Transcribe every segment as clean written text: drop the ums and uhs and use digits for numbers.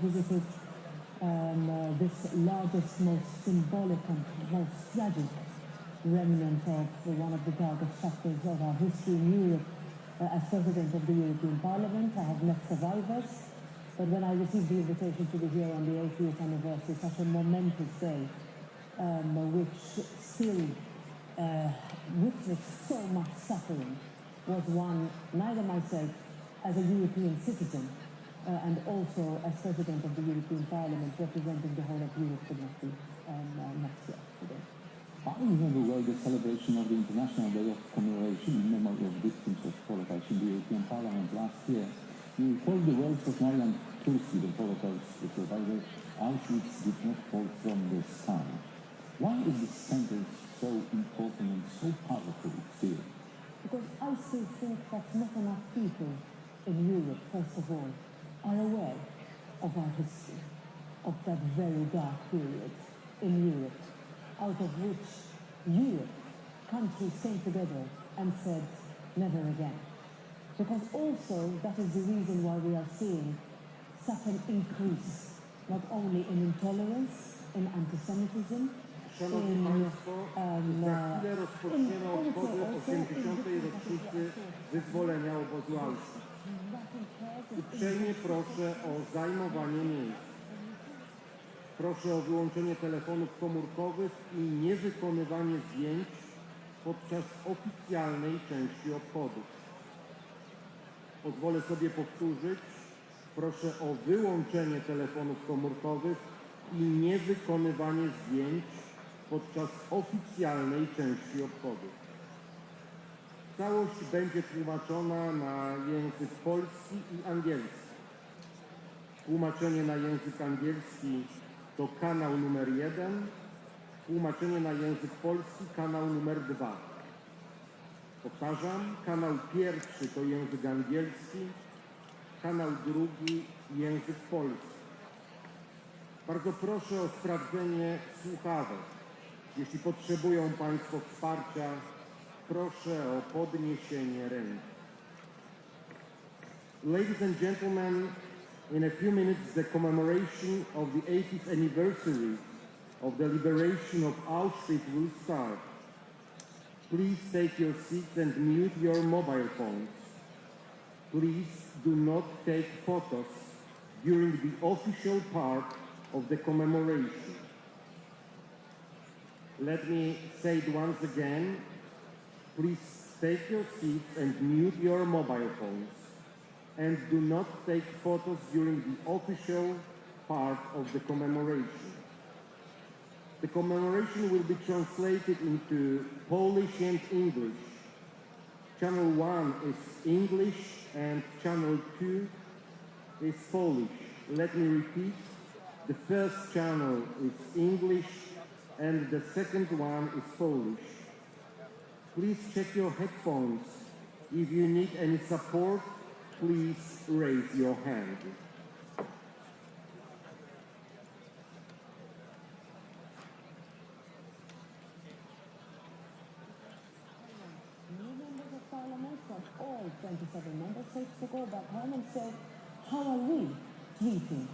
visited this largest, most symbolic and most tragic remnant of one of the darkest chapters of our history in Europe. As President of the European Parliament, I have met survivors, but when I received the invitation to be here on the 80th anniversary, such a momentous day, which still witnessed so much suffering, was one neither myself as a European citizen and also as President of the European Parliament representing the whole of Europe could not be next year today. How is in the world the celebration of the International Day of Commemoration in memory of victims of Holocaust in the European Parliament last year? You recalled the words of Marian Tursi, the Holocaust survivor. Auschwitz did not fall from the sky. Why is this sentence so important and so powerful still? Because I still think that not enough people in Europe, first of all, are aware of our history, of that very dark period in Europe, out of which Europe, countries came together and said, never again. Because also that is the reason why we are seeing such an increase, not only in intolerance, in anti-Semitism, Szanowni Państwo, za chwilę rozpoczniemy obchody 80. rocznicy wyzwolenia obozu Auschwitz. Uprzejmie proszę o zajmowanie miejsc. Proszę o wyłączenie telefonów komórkowych i niewykonywanie zdjęć podczas oficjalnej części obchodów. Pozwolę sobie powtórzyć. Proszę o wyłączenie telefonów komórkowych i niewykonywanie zdjęć podczas oficjalnej części obchodów. Całość będzie tłumaczona na język polski i angielski. Tłumaczenie na język angielski to kanał numer 1, tłumaczenie na język polski kanał numer 2. Powtarzam, kanał pierwszy to język angielski, kanał drugi język polski. Bardzo proszę o sprawdzenie słuchawek. Jeśli potrzebują Państwo wsparcia, proszę o podniesienie ręki. Ladies and gentlemen, in a few minutes the commemoration of the 80th anniversary of the liberation of Auschwitz will start. Please take your seats and mute your mobile phones. Please do not take photos during the official part of the commemoration. Let me say it once again. Please take your seats and mute your mobile phones. And do not take photos during the official part of the commemoration. The commemoration will be translated into Polish and English. Channel 1 is English and Channel 2 is Polish. Let me repeat. The first channel is English and the second one is Polish. Please check your headphones. If you need any support, please raise your hand. Members of Parliament from all 27 member states to go back home and say, how are we treating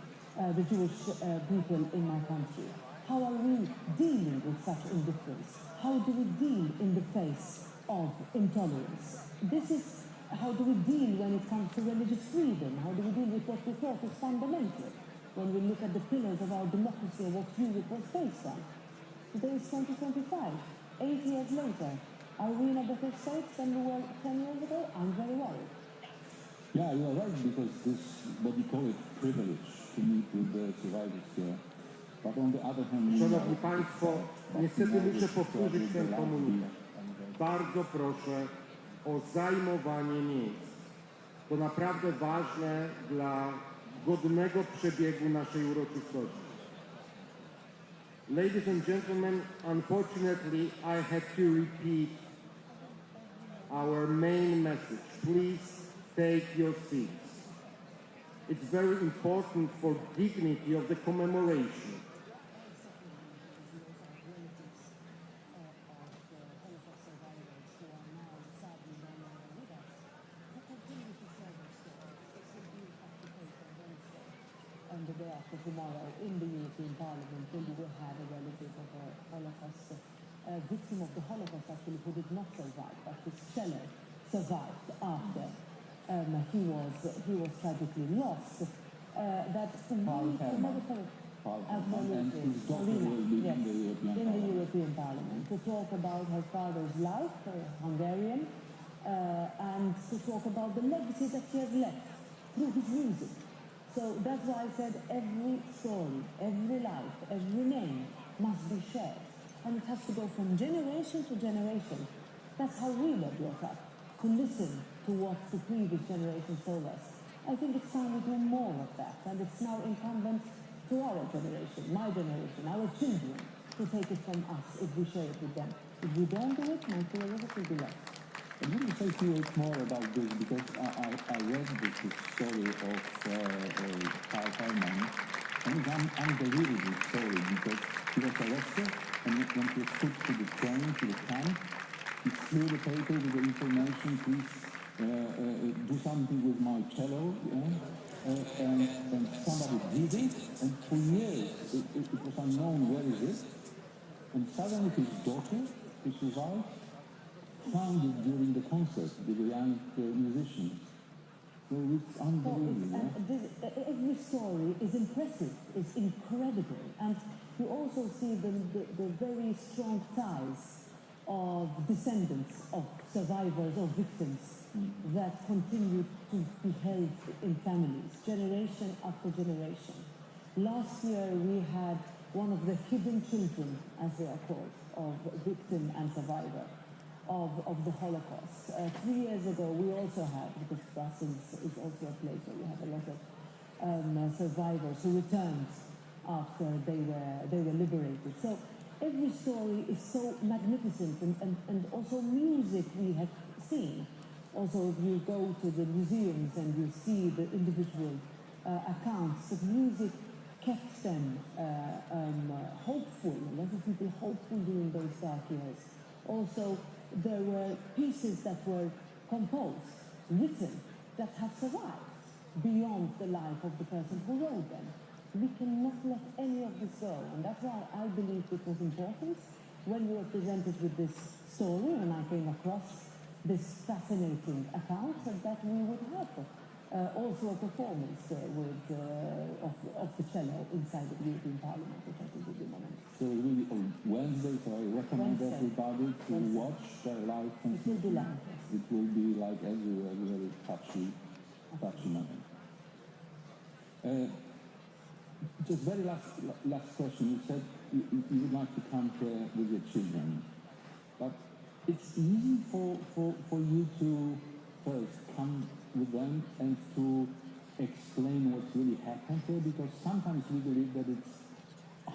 the Jewish people in my country? How are we dealing with such indifference? How do we deal in the face of intolerance? This is how do we deal when it comes to religious freedom? How do we deal with what we thought was fundamental when we look at the pillars of our democracy and what Europe was based on? Today is 2025, 8 years later. Are we in a better state than we were 10 years ago? I'm very worried. Yeah, you are right, because this, what we call it, privilege to meet with the survivors here. But on the other hand... Szanowni Państwo, niestety muszę powtórzyć ten komunikat. Bardzo proszę o zajmowanie miejsc. To naprawdę ważne dla godnego przebiegu naszej uroczystości. Ladies and gentlemen, unfortunately, I have to repeat our main message. Please take your seats. It's very important for dignity of the commemoration. And they that tomorrow in the European Parliament we will have a relative of a Holocaust victim of the Holocaust, actually, who did not survive, but his cello survived after he was tragically lost. That in the European Parliament to talk about her father's life, Hungarian, and to talk about the legacy that she has left through his music. So that's why I said every story, every life, every name must be shared. And it has to go from generation to generation. That's how we were brought up, to listen to what the previous generation told us. I think it's time we do more of that, and it's now incumbent to our generation, my generation, our children, to take it from us if we share it with them. If we don't do it, my fear is it will be lost. I want to say to you more about this because I read this story of Karl Hermann, and it's an unbelievable story because he was arrested and when he was put to the train, to the camp, he threw the paper with the information, please do something with my cello, and somebody did it, and for years it was unknown where is it, and suddenly his daughter, who survived, found it during the concert with the young musicians. So it's unbelievable. Every story is impressive, is incredible, and you also see the very strong ties of descendants of survivors or victims that continue to be held in families, generation after generation. Last year we had one of the hidden children, as they are called, of victim and survivor of the Holocaust. 3 years ago we also had, because Brussels is also a place where you have a lot of survivors who returned after they were liberated. So every story is so magnificent, and also music we have seen. Also, if you go to the museums and you see the individual accounts, the music kept them hopeful, a lot of people hopeful during those dark years. Also, there were pieces that were composed, written, that have survived beyond the life of the person who wrote them. We cannot let any of this go, and that's why I believe it was important when we were presented with this story, and I came across this fascinating account, that we would have also a performance of the cello inside the European Parliament, which I think would be momentous. So it will be on Wednesday, so I recommend everybody to watch their live concert. It will be live. It will be like a very touchy moment. Just very last question. You said you would like to come here with your children, but it's easy for you to first come with them and to explain what's really happened here, because sometimes we believe that it's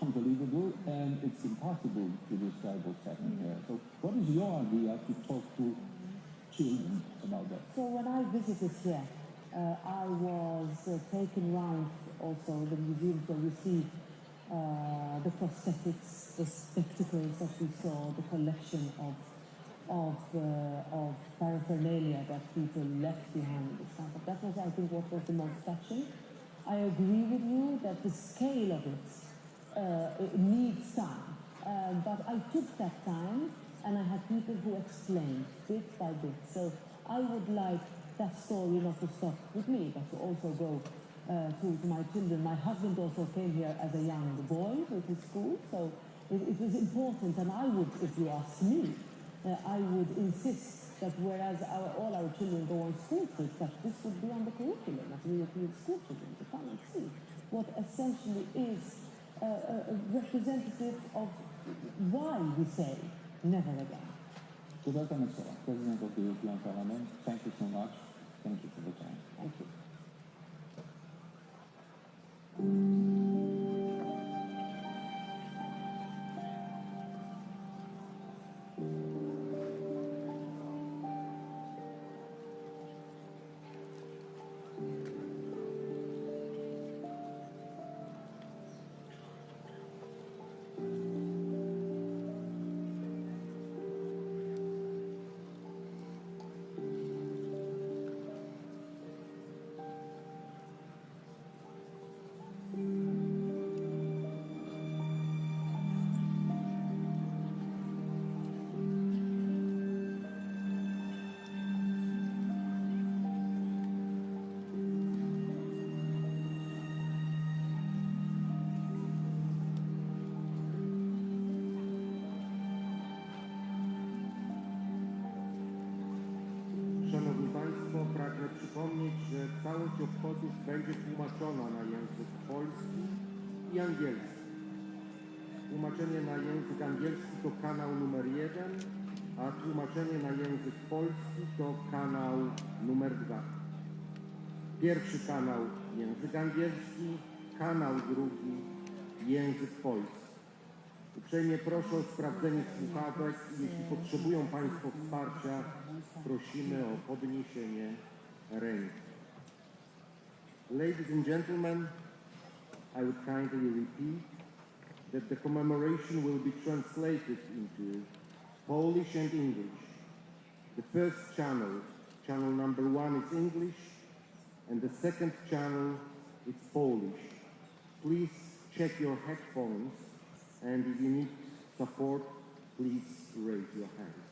unbelievable and it's impossible to describe what's happening here. So what is your idea to talk to children about that? So when I visited here, I was taken round also the museums where you see the prosthetics, the spectacles that we saw, the collection of paraphernalia that people left behind in this camp. That was, I think, what was the most touching. I agree with you that the scale of it needs time. But I took that time, and I had people who explained bit by bit. So I would like that story not to stop with me, but to also go to my children. My husband also came here as a young boy with his school, so it was important. And I would, if you ask me, I would insist that whereas all our children go on school trips, that this would be on the curriculum of European school children to come and see what essentially is a representative of why we say never again. Roberta Metsola, President of the European Parliament, thank you so much. Thank you for the time. Thank you. że całość obchodów będzie tłumaczona na język polski i angielski. Tłumaczenie na język angielski to kanał numer 1, a tłumaczenie na język polski to kanał numer 2. Pierwszy kanał język angielski, kanał drugi język polski. Uprzejmie proszę o sprawdzenie słuchawek i jeśli potrzebują Państwo wsparcia, prosimy o podniesienie ręki. Ladies and gentlemen, I would kindly repeat that the commemoration will be translated into Polish and English. The first channel, channel number 1, is English, and the second channel is Polish. Please check your headphones, and if you need support, please raise your hand.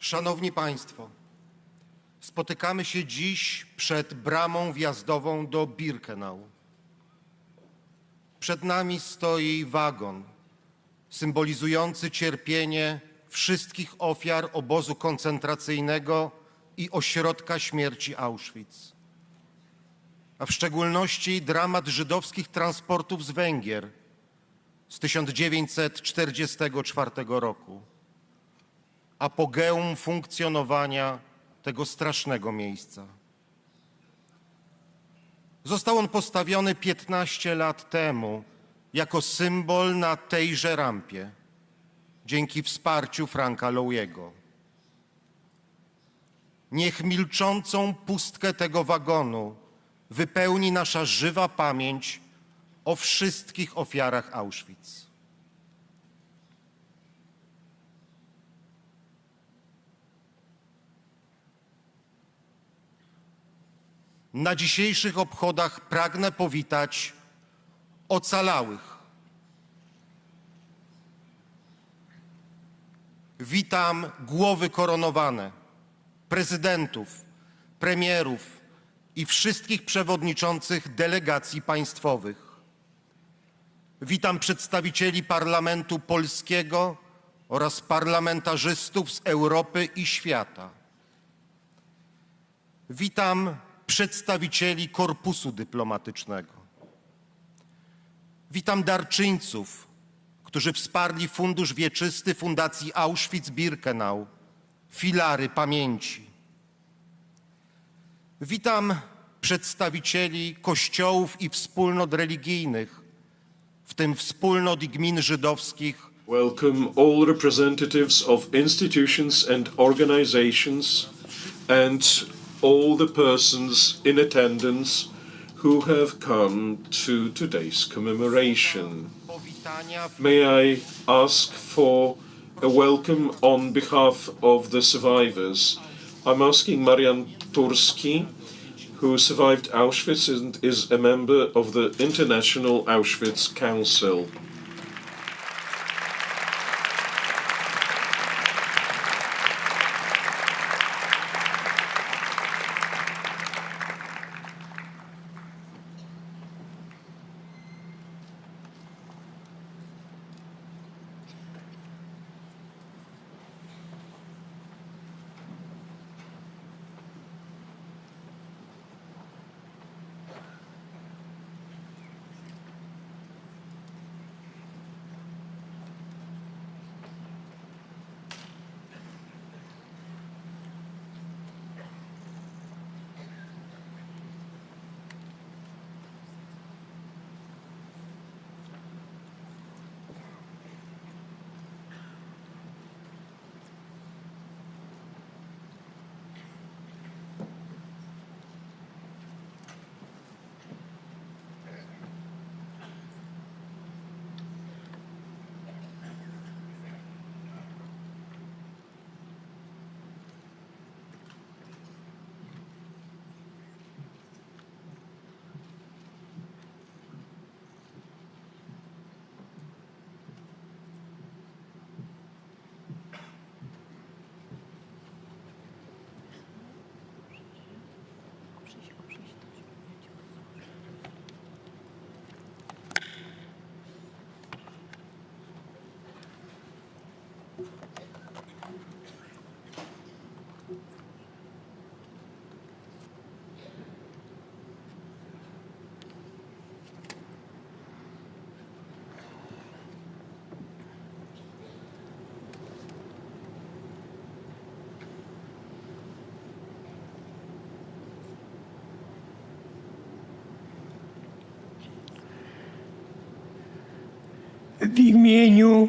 Szanowni Państwo, spotykamy się dziś przed bramą wjazdową do Birkenau. Przed nami stoi wagon symbolizujący cierpienie wszystkich ofiar obozu koncentracyjnego i ośrodka śmierci Auschwitz, a w szczególności dramat żydowskich transportów z Węgier z 1944 roku, apogeum funkcjonowania tego strasznego miejsca. Został on postawiony 15 lat temu jako symbol na tejże rampie, dzięki wsparciu Franka Lowiego. Niech milczącą pustkę tego wagonu wypełni nasza żywa pamięć o wszystkich ofiarach Auschwitz. Na dzisiejszych obchodach pragnę powitać ocalałych. Witam głowy koronowane, prezydentów, premierów i wszystkich przewodniczących delegacji państwowych. Witam przedstawicieli Parlamentu Polskiego oraz parlamentarzystów z Europy i świata. Witam przedstawicieli korpusu dyplomatycznego. Witam darczyńców, którzy wsparli Fundusz Wieczysty Fundacji Auschwitz-Birkenau, filary pamięci. Witam przedstawicieli kościołów i wspólnot religijnych, w tym wspólnot i gmin żydowskich. Welcome all representatives of institutions and organizations and all the persons in attendance who have come to today's commemoration. May I ask for a welcome on behalf of the survivors. I'm asking Marian Turski, who survived Auschwitz and is a member of the International Auschwitz Council. W imieniu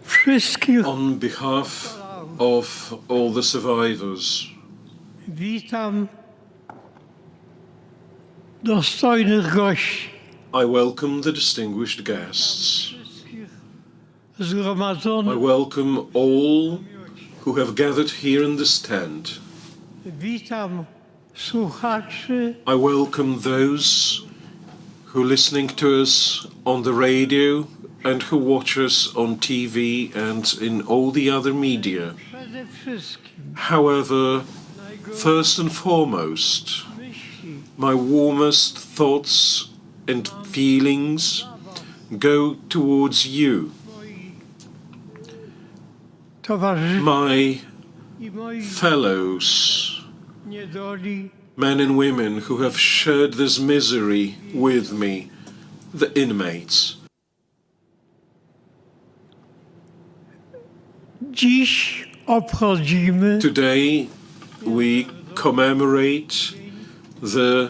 wszystkich On behalf of all the survivors, witam dostojnych gości, I welcome the distinguished guests. I zgromadzonych. welcome all who have gathered here in this tent. Witam słuchaczy I welcome those who are listening to us on the radio and who watch us on TV and in all the other media. przede wszystkim However, first and foremost, myśli my warmest thoughts and feelings go towards you, moi towarzyszy my i moich fellows, niedoli, men and women who have shared this misery with me, the inmates. Dziś obchodzimy Today we commemorate the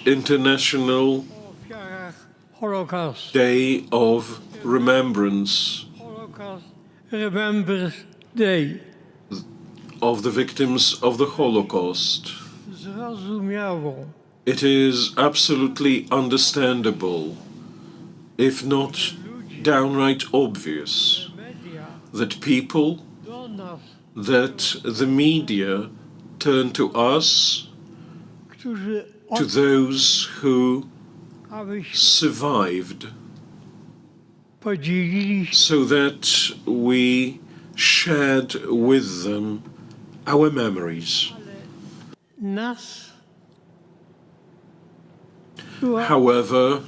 International ofiarach Holokaustu. Day of Remembrance Holocaust Remembrance Day. of the victims of the Holocaust. Zrozumiałą, It is absolutely understandable, if not downright obvious, media that people, do nas, that the media turn to us, którzy to those who abyśmy survived, podzielili się so that we shared with them our memories. nas. Była However,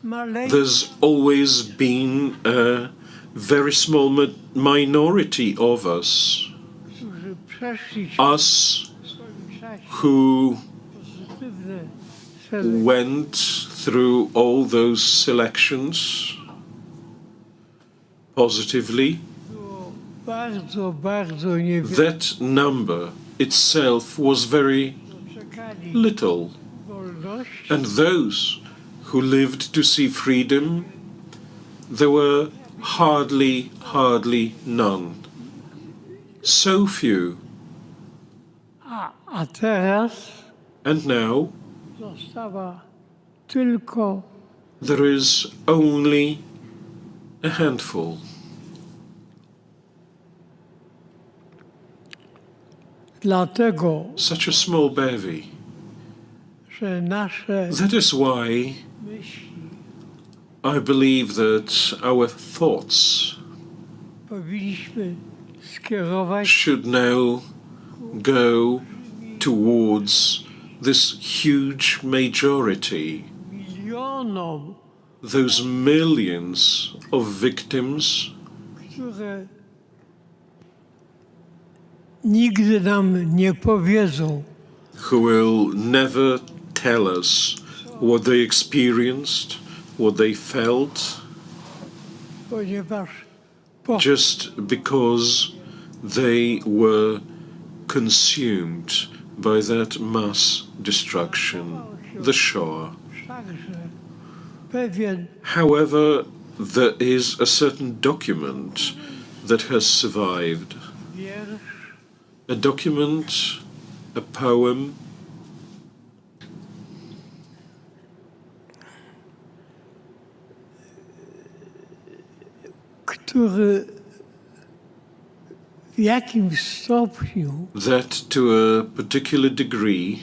maleńka there's always been a very small minority of us, którzy przeszli us w swoim czasie who pozytywne selekcje. went through all those selections positively. Było bardzo, bardzo niewiele. That number itself was very Czekali little, wolności, and those who lived to see freedom, there were hardly none. So few. a teraz And now została tylko there is only a handful. dlatego, Such a small bevy. że nasze That is why myśli I believe that our thoughts powinniśmy skierować should now go towards this huge majority, milionom, those millions of victims które nigdy nam nie powiedzą, who will never tell us what they experienced, what they felt, ponieważ just because they were consumed by that mass destruction, the Shoah. także pewien However, there is a certain document that has survived, wiersz, a document, a poem, który w jakimś stopniu that to a particular degree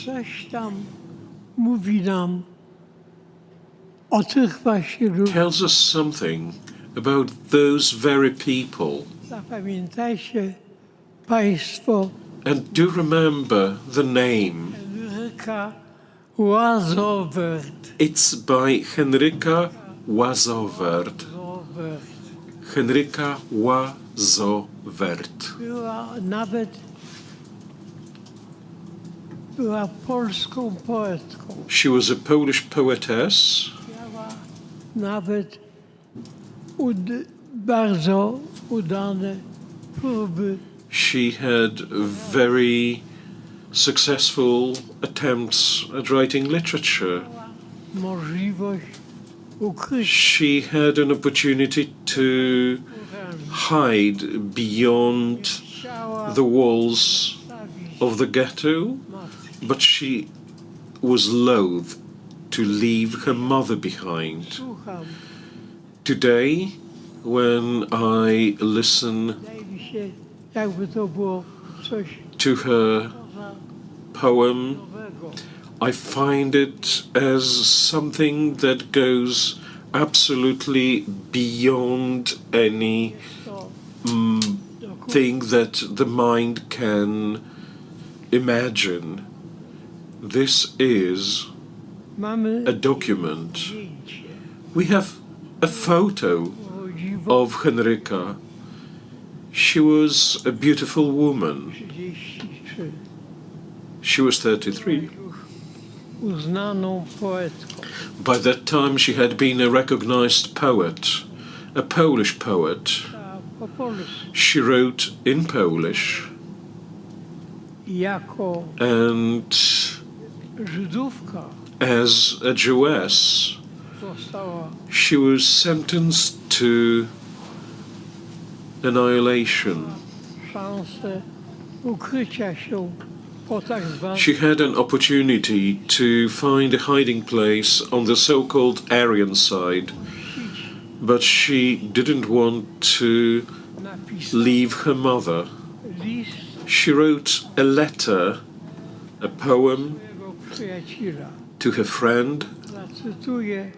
coś tam mówi nam o tych właśnie ludziach. tells us something about those very people. Zapamiętajcie Państwo And do remember the name. Henryka Łazowert. It's by Henryka Łazowert. Henryka Łazowert. Była polską poetką. She was a Polish poetess. Miała nawet bardzo udane próby. She had very successful attempts at writing literature. Możliwość ukrycia She had an opportunity to hide beyond the walls of the ghetto, but she was loath to leave her mother behind. Słucham. Today, when I listen Wydaje mi się, jakby to było coś to her poem, nowego. I find it as something that goes absolutely beyond any To thing that the mind can imagine. This is Mamy a document. zdjęcie We have a photo of Henryka. She was a beautiful woman. 33. She was 33. Uznaną poetką. By that time, she had been a recognized poet, a Polish poet. A po polsku She wrote in Polish, jako and Żydówka as a Jewess, została she was sentenced to annihilation. szansę ukrycia się po tak zwanym She had an opportunity to find a hiding place on the so-called Aryan side, but she didn't want to leave her mother. list She wrote a letter, a poem swojego przyjaciela. to her friend. Zacytuję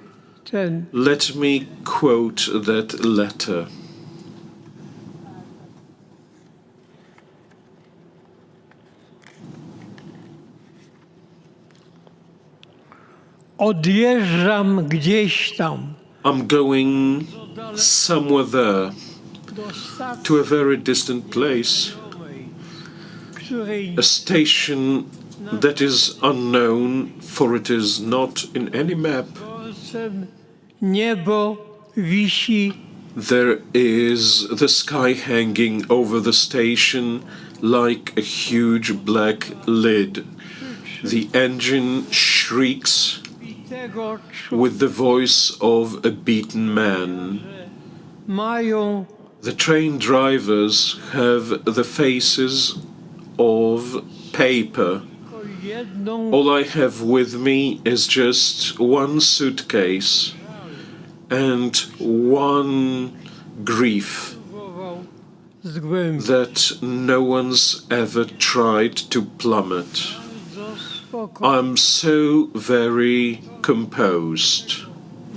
ten Let me quote that letter. odjeżdżam gdzieś tam I'm going somewhere there, do stacji, to a very distant place, której a station that is unknown, for it is not in any map. dworcem niebo wisi There is the sky hanging over the station like a huge black lid. The engine shrieks bitego with the voice of a beaten man. mają The train drivers have the faces of paper. tylko jedną All I have with me is just one suitcase and one grief próbował zgłębić. that no one's ever tried to plummet. Bardzo spokojnie, I'm so very composed,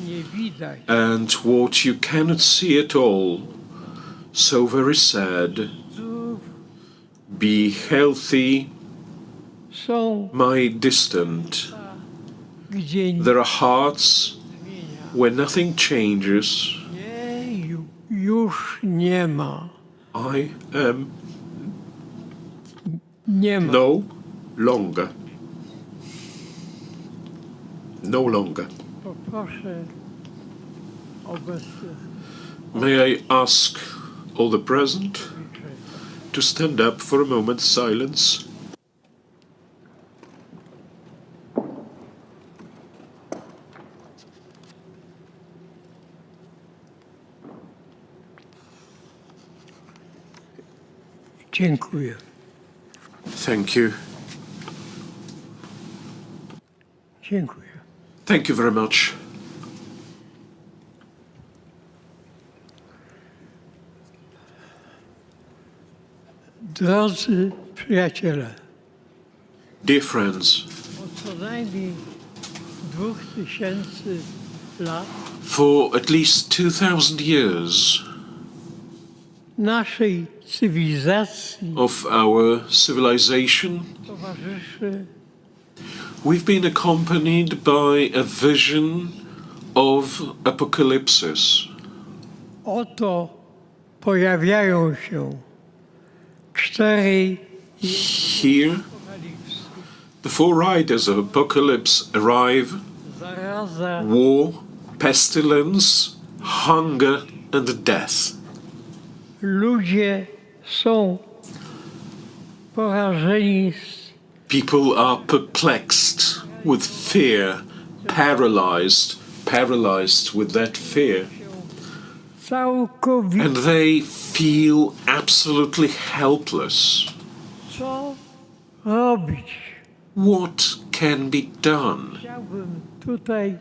nie widać. and what you cannot see at all, so very sad. Zdrów Be healthy, są, my distant. gdzie There are hearts where nothing changes. nie, już nie ma. I am Nie ma. no longer. No longer. Poproszę obecnych May I ask all the present to stand up for a moment's silence? dziękuję. Thank you. Dziękuję. Thank you very much. Drodzy przyjaciele, Dear friends, od co najmniej 2000 lat for at least 2,000 years naszej cywilizacji of our civilization, towarzyszy we've been accompanied by a vision of apocalypses. oto pojawiają się 4 Here, the four riders of apocalypse arrive: zaraza, war, pestilence, hunger, and death. ludzie są porażeni People are perplexed with fear, paralyzed with that fear, całkowicie. and they feel absolutely helpless. Co robić? What can be done? Chciałbym tutaj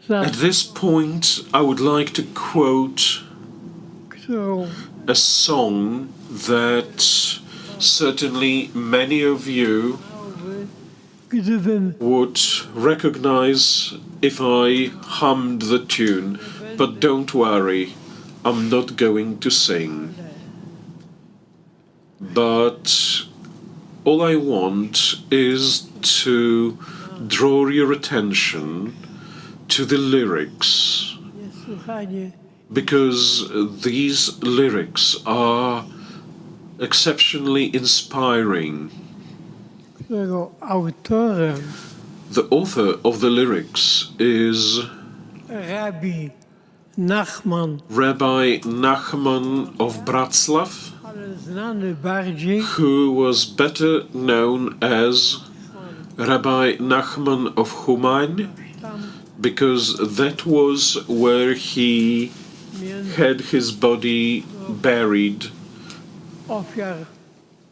At this point, I would like to quote którą a song that certainly many of you gdybym would recognize if I hummed the tune, but don't worry, I'm not going to sing. but all I want is to draw your attention to the lyrics, Niesłychanie because these lyrics are exceptionally inspiring. którego autorem The author of the lyrics is Rabbi Nachman, Rabbi Nachman of Bratslav, ale znany bardziej who was better known as Rabbi Nachman of Homage, tam because that was where he między had his body buried ofiar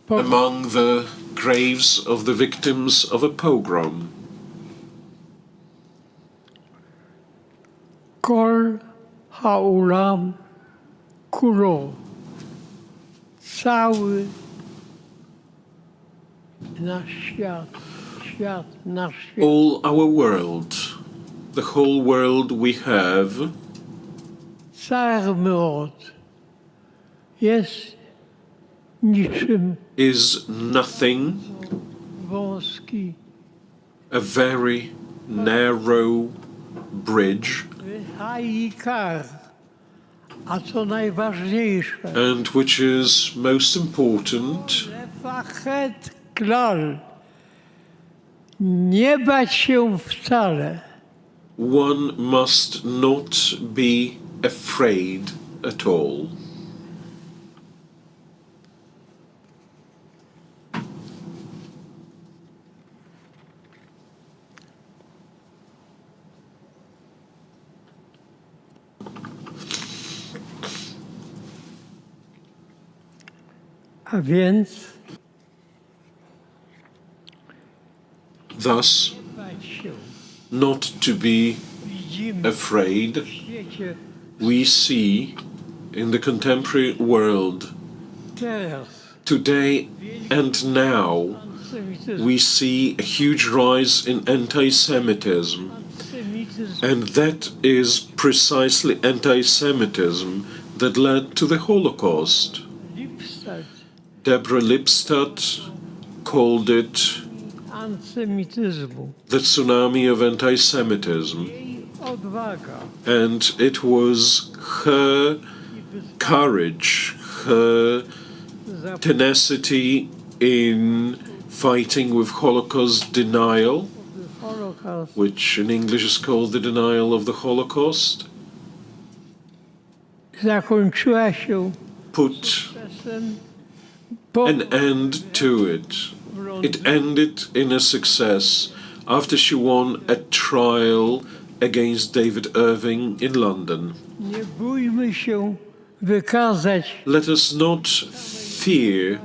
among the graves of the victims of a pogrom. Kol ha'olam kulo. Cały nasz świat, nasz świat All our world, the whole world we have, cały מאוד jest niczym is nothing, wąski, a very narrow bridge, העיקר, a co najważniejsze, and which is most important, לפחד כלל, nie bać się wcale. one must not be afraid at all. A więc Thus, bać się. not to be Widzimy afraid, w świecie we see in the contemporary world teraz today and now, antysemityzm, we see a huge rise in anti-Semitism, antysemityzm and that is precisely anti-Semitism that led to the Holocaust. Lipstadt, Deborah Lipstadt called it antysemityzmu. the tsunami of anti-Semitism, Jej odwaga and it was her courage, her za tenacity in fighting with Holocaust denial, Holokaust which in English is called the denial of the Holocaust, zakończyła się put czasem po an end to it. It ended in a success after she won a trial against David Irving in London. Nie bójmy się wykazać Let us not fear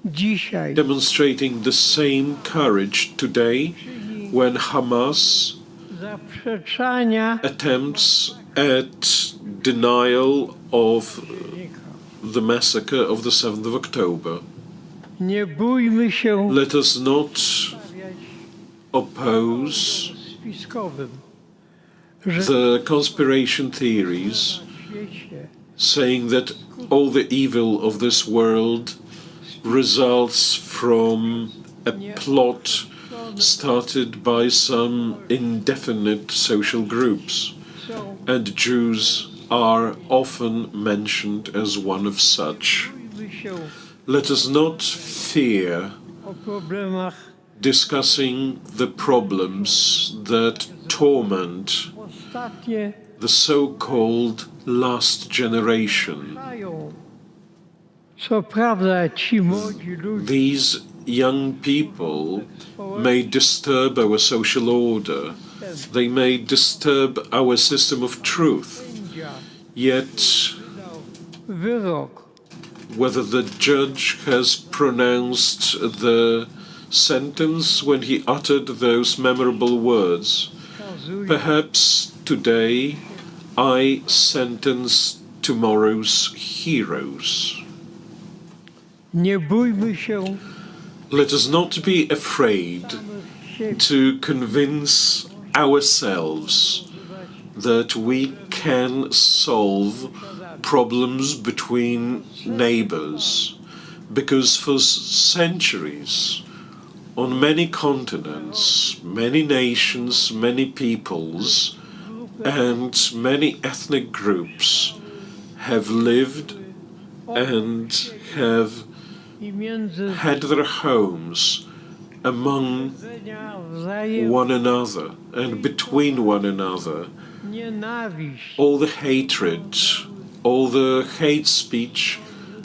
dzisiaj demonstrating the same courage today when Hamas zaprzeczania attempts at denial of the massacre of the 7th of October. Nie bójmy się Let us not stawiać oppose spiskowym, że the conspiration theories na świecie saying that all the evil of this world results from a plot started by some indefinite social groups, są. and Jews are often mentioned as one of such. Bójmy się Let us not fear o problemach discussing the problems that torment ostatnie the so-called last generation. trwają. Co prawda ci młodzi ludzie These young people may disturb our social order. They may disturb our system of truth. sędzia Yet, wydał wyrok, whether the judge has pronounced the sentence when he uttered those memorable words, wskazuje perhaps today I sentence tomorrow's heroes. nie bójmy się Let us not be afraid siebie to convince ourselves that we can solve problems between neighbors, because for centuries, on many continents, many nations, many peoples, and many ethnic groups have lived and have had their homes among one another and between one another. All the hatred, all the hate speech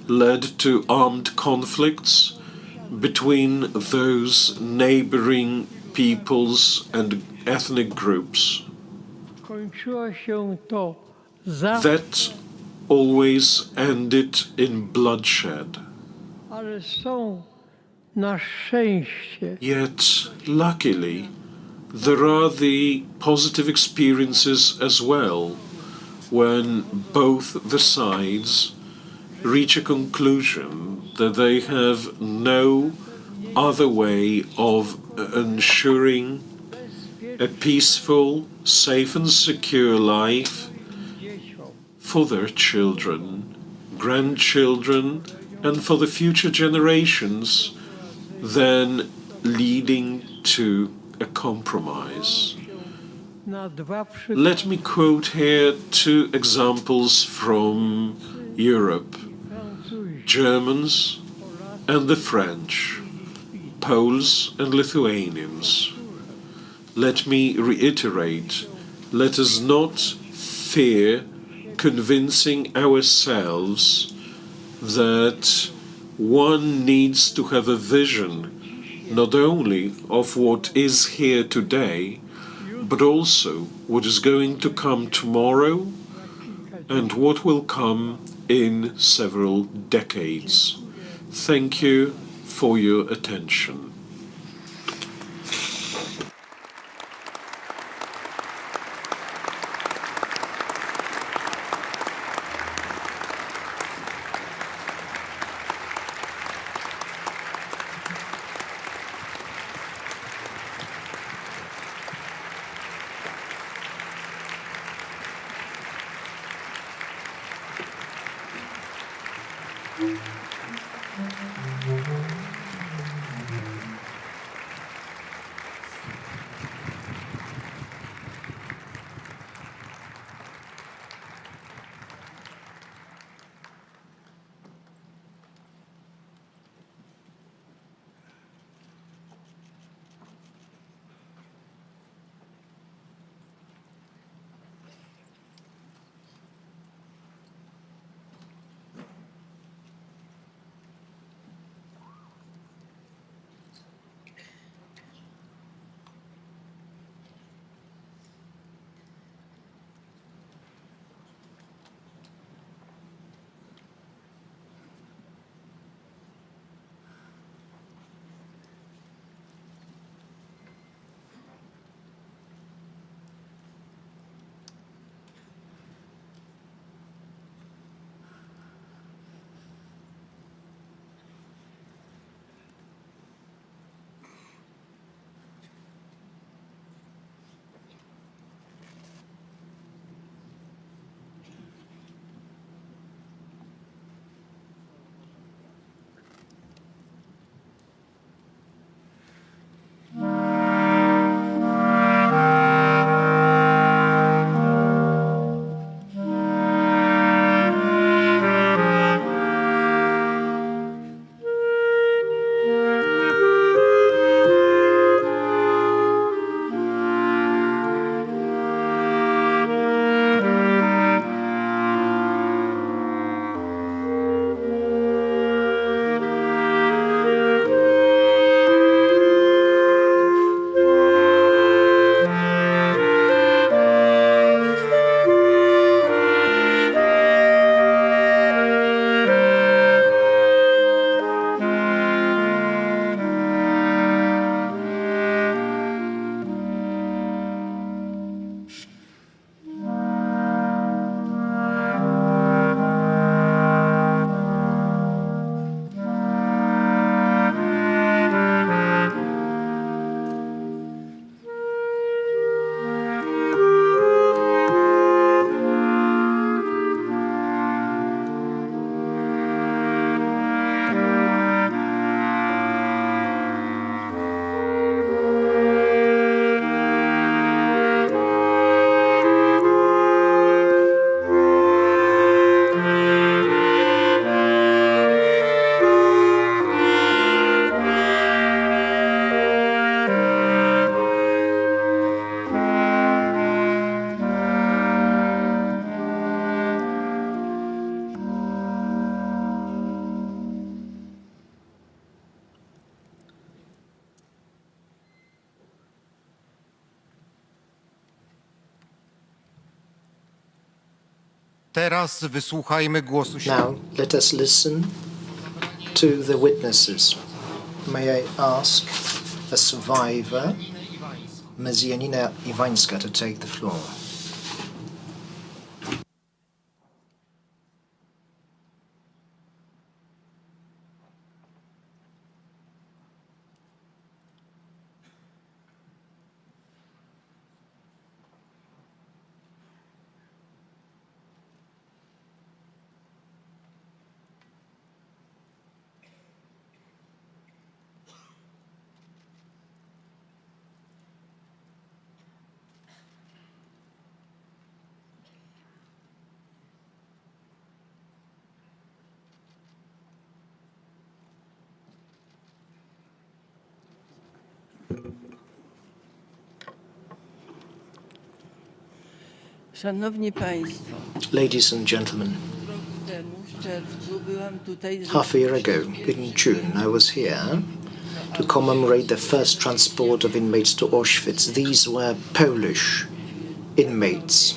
led to armed conflicts between those neighboring peoples and ethnic groups. That always ended in bloodshed. Yet, luckily, there are the positive experiences as well, when both the sides reach a conclusion that they have no other way of ensuring a peaceful, safe and secure life for their children, grandchildren, and for the future generations than leading to a compromise. Let me quote here two examples from Europe: Germans and the French, Poles and Lithuanians. Let me reiterate, let us not fear convincing ourselves that one needs to have a vision not only of what is here today, but also what is going to come tomorrow and what will come in several decades. Thank you for your attention. Teraz wysłuchajmy głosu Now, let us listen to the witnesses. May I ask a survivor, Ms. Janina Iwańska, to take the floor. Szanowni Państwo, Ladies and gentlemen, half a year ago, in June, I was here to commemorate the first transport of inmates to Auschwitz. These were Polish inmates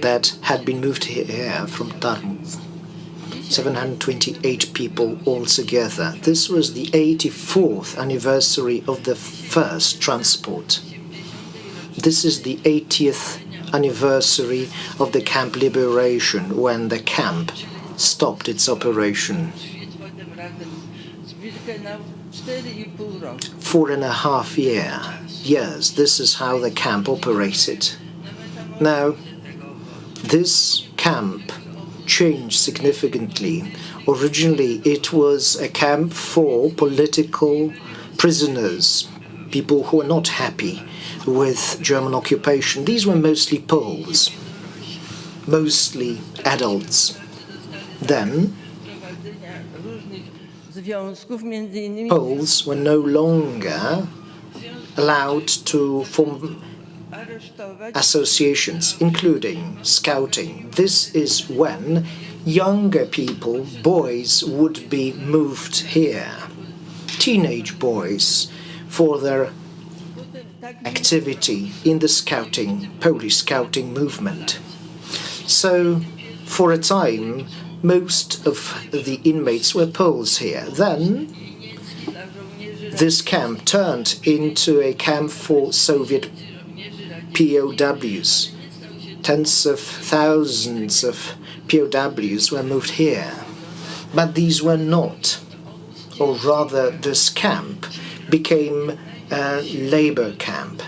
that had been moved here from Tarnów. 728 people altogether. This was the 84th anniversary of the first transport. This is the 80th anniversary of the camp liberation, when the camp stopped its operation. 4.5 years. This is how the camp operated. Now, this camp changed significantly. Originally, it was a camp for political prisoners, people who were not happy with German occupation. These were mostly Poles, mostly adults. Then, Poles were no longer allowed to form associations, including scouting. This is when younger people, boys, would be moved here, teenage boys, for their activity in the scouting, Polish scouting movement. So, for a time, most of the inmates were Poles here. Then, this camp turned into a camp for Soviet POWs. Tens of thousands of POWs were moved here. But these were not, or rather, this camp became a labor camp.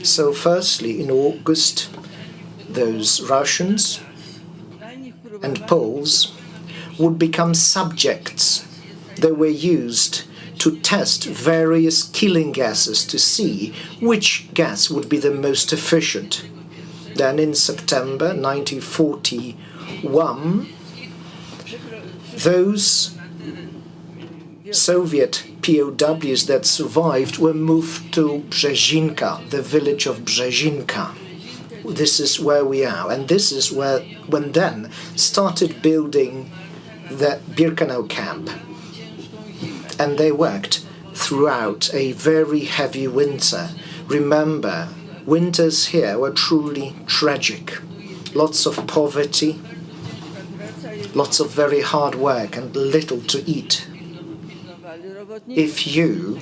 So firstly, in August, those Russians and Poles would become subjects. They were used to test various killing gases to see which gas would be the most efficient. Then in September 1941, those Soviet POWs that survived were moved to Brzezinka, the village of Brzezinka. This is where we are, and this is when then started building the Birkenau camp. And they worked throughout a very heavy winter. Remember, winters here were truly tragic. Lots of poverty, lots of very hard work, and little to eat. If you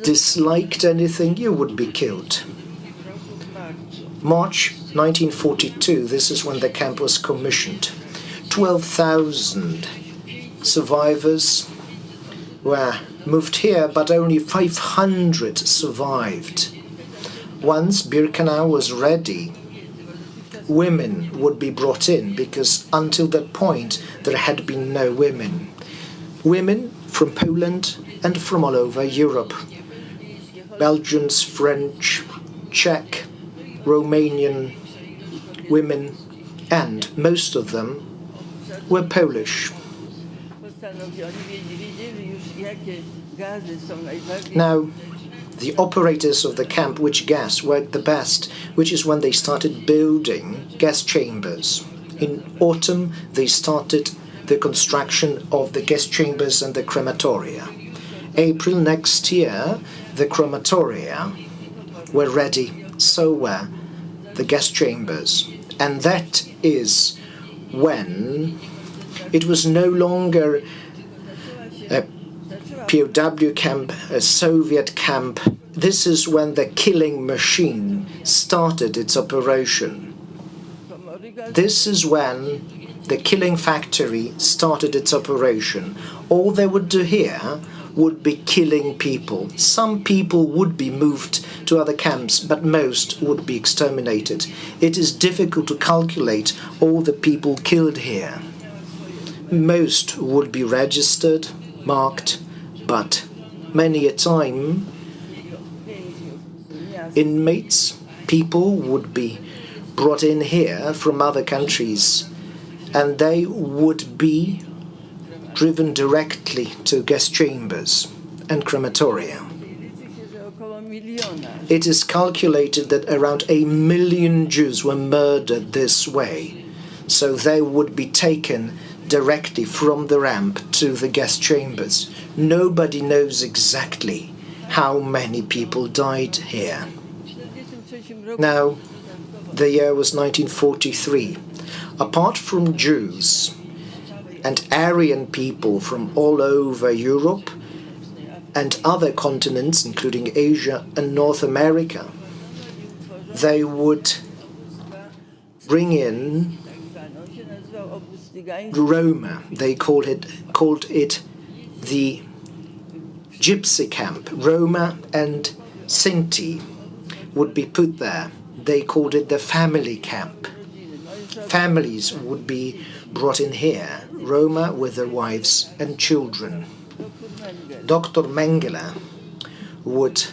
disliked anything, you would be killed. March 1942, this is when the camp was commissioned. 12,000 survivors were moved here, but only 500 survived. Once Birkenau was ready, women would be brought in, because until that point there had been no women. Women from Poland and from all over Europe. Belgians, French, Czech, Romanian women, and most of them were Polish. Now, the operators of the camp, which gas worked the best, which is when they started building gas chambers. In autumn, they started the construction of the gas chambers and the crematoria. April next year, the crematoria were ready, so were the gas chambers. And that is when it was no longer a POW camp, a Soviet camp. This is when the killing machine started its operation. This is when the killing factory started its operation. All they would do here would be killing people. Some people would be moved to other camps, but most would be exterminated. It is difficult to calculate all the people killed here. Most would be registered, marked, but many a time inmates, people would be brought in here from other countries, and they would be driven directly to gas chambers and crematoria. It is calculated that around 1 million Jews were murdered this way, so they would be taken directly from the ramp to the gas chambers. Nobody knows exactly how many people died here. Now, the year was 1943. Apart from Jews and Aryan people from all over Europe and other continents, including Asia and North America, they would bring in Roma. They called it the gypsy camp. Roma and Sinti would be put there. They called it the family camp. Families would be brought in here, Roma with their wives and children. Dr. Mengele would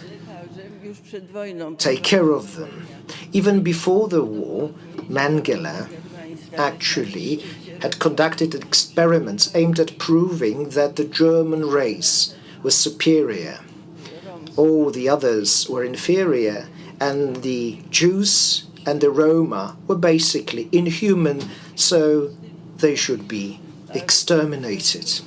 take care of them. Even before the war, Mengele actually had conducted experiments aimed at proving that the German race was superior. All the others were inferior, and the Jews and the Roma were basically inhuman, so they should be exterminated.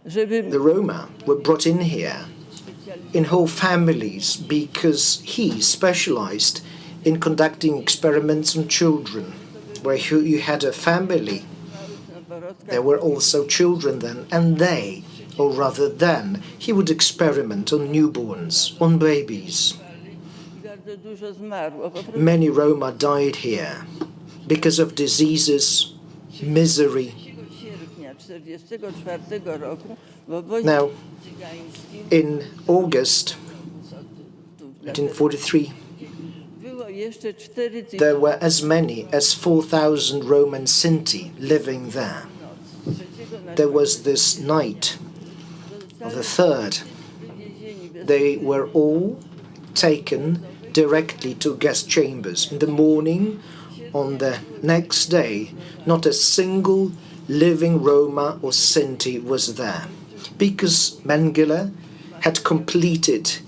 The Roma were brought in here in whole families because he specialized in conducting experiments on children. Where you had a family, there were also children then, and they, or rather then, he would experiment on newborns, on babies. Many Roma died here because of diseases, misery. Now, in August 1943, there were as many as 4,000 Roman Sinti living there. There was this night of the 3rd. They were all taken directly to gas chambers. In the morning, on the next day, not a single living Roma or Sinti was there, because Mengele had completed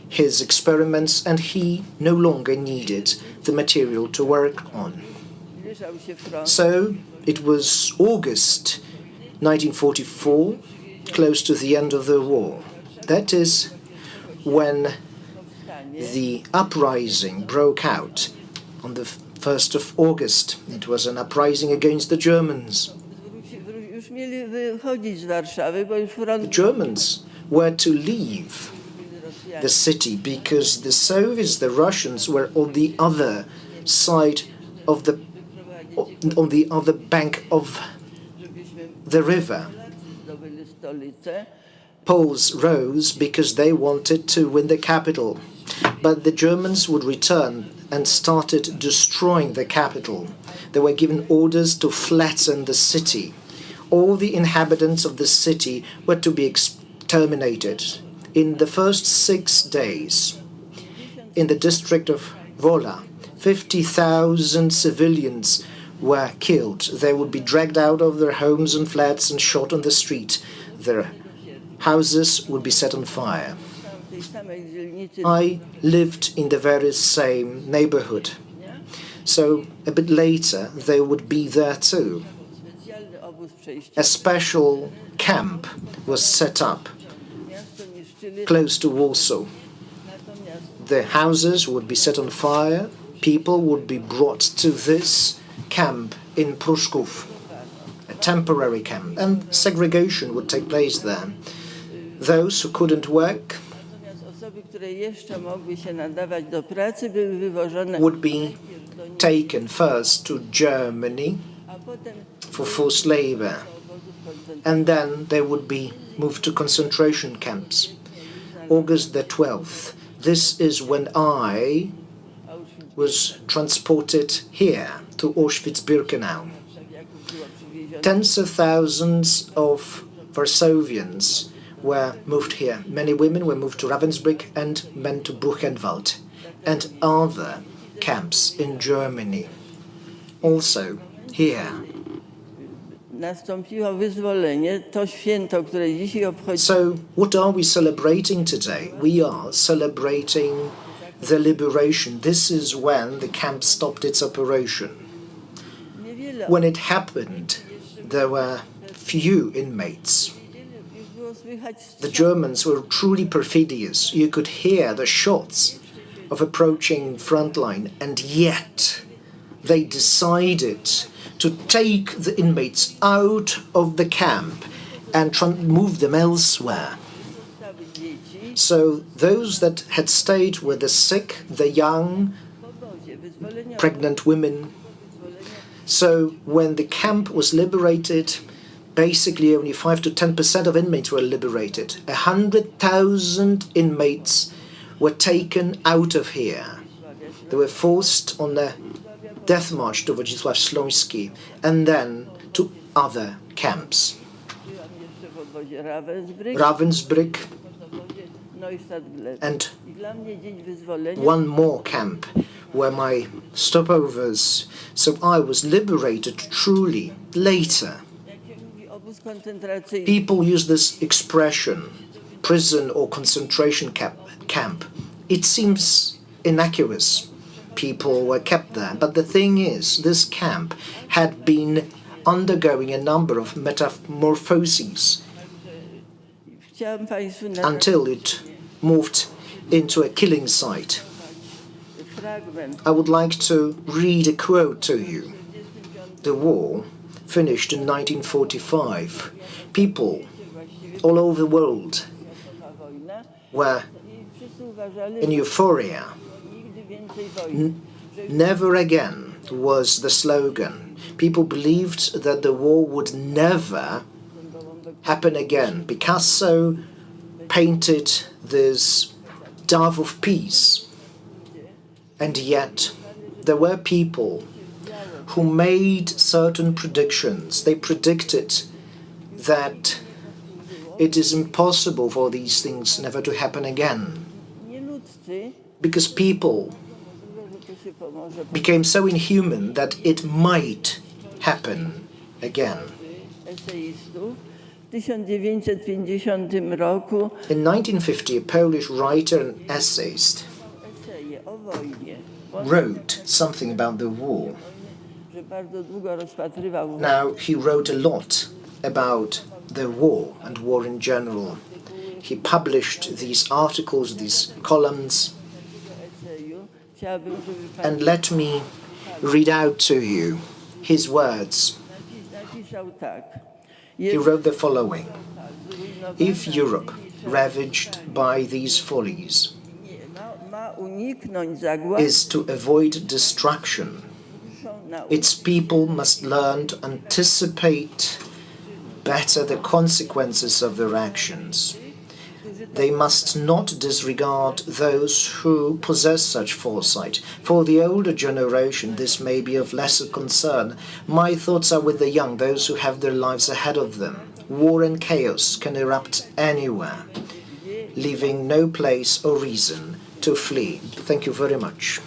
his experiments and he no longer needed the material to work on. So it was August 1944, close to the end of the war. That is when the uprising broke out on the 1st of August. It was an uprising against the Germans. The Germans were to leave the city because the Soviets, the Russians, were on the other side of on the other bank of the river. Poles rose because they wanted to win the capital, but the Germans would return and started destroying the capital. They were given orders to flatten the city. All the inhabitants of the city were to be exterminated. In the first 6 days, in the district of Wola, 50,000 civilians were killed. They would be dragged out of their homes and flats and shot on the street. Their houses would be set on fire. I lived in the very same neighborhood. So a bit later, they would be there too. A special camp was set up close to Warsaw. The houses would be set on fire, people would be brought to this camp in Pruszków, a temporary camp, and segregation would take place there. Those who couldn't work would be taken first to Germany for forced labor, and then they would be moved to concentration camps. August the 12th, this is when I was transported here to Auschwitz-Birkenau. Tens of thousands of Varsovians were moved here. Many women were moved to Ravensbrück and men to Buchenwald and other camps in Germany. Also here. So what are we celebrating today? We are celebrating the liberation. This is when the camp stopped its operation. When it happened, there were few inmates. The Germans were truly perfidious. You could hear the shots of approaching front line, and yet they decided to take the inmates out of the camp and move them elsewhere. So those that had stayed were the sick, the young, pregnant women. So when the camp was liberated, basically only 5 to 10% of inmates were liberated. 100,000 inmates were taken out of here. They were forced on the death march to Wodzisław Śląski and then to other camps. Ravensbrück and one more camp were my stopovers. So I was liberated truly later. People use this expression, prison or concentration camp. It seems innocuous. People were kept there. But the thing is, this camp had been undergoing a number of metamorphoses until it moved into a killing site. I would like to read a quote to you. The war finished in 1945. People all over the world were in euphoria. Never again was the slogan. People believed that the war would never happen again. Picasso painted this dove of peace. And yet there were people who made certain predictions. They predicted that it is impossible for these things never to happen again, because people became so inhuman that it might happen again. In 1950, a Polish writer and essayist wrote something about the war. Now, he wrote a lot about the war and war in general. He published these articles, these columns, and let me read out to you his words. He wrote the following: if Europe, ravaged by these follies, is to avoid destruction, its people must learn to anticipate better the consequences of their actions. They must not disregard those who possess such foresight. For the older generation, this may be of lesser concern. My thoughts are with the young, those who have their lives ahead of them. War and chaos can erupt anywhere, leaving no place or reason to flee. Thank you very much.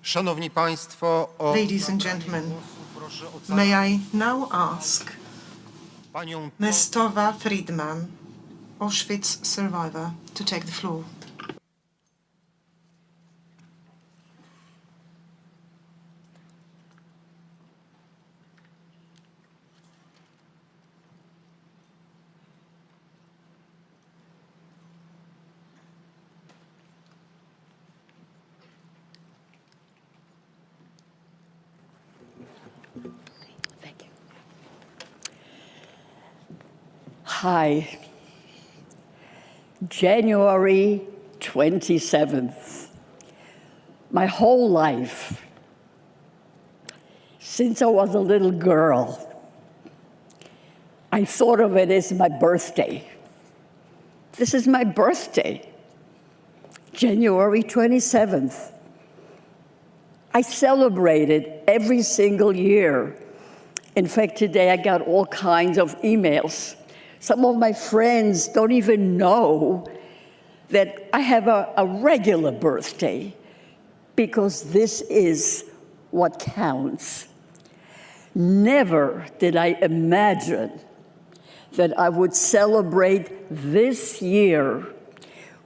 Szanowni Państwo, Ladies and gentlemen, may I now ask panią Ms. Tova Friedman, Auschwitz survivor, to take the floor. Hi. January 27th. My whole life, since I was a little girl, I thought of it as my birthday. This is my birthday, January 27th. I celebrate it every single year. In fact, today I got all kinds of emails. Some of my friends don't even know that I have a regular birthday, because this is what counts. Never did I imagine that I would celebrate this year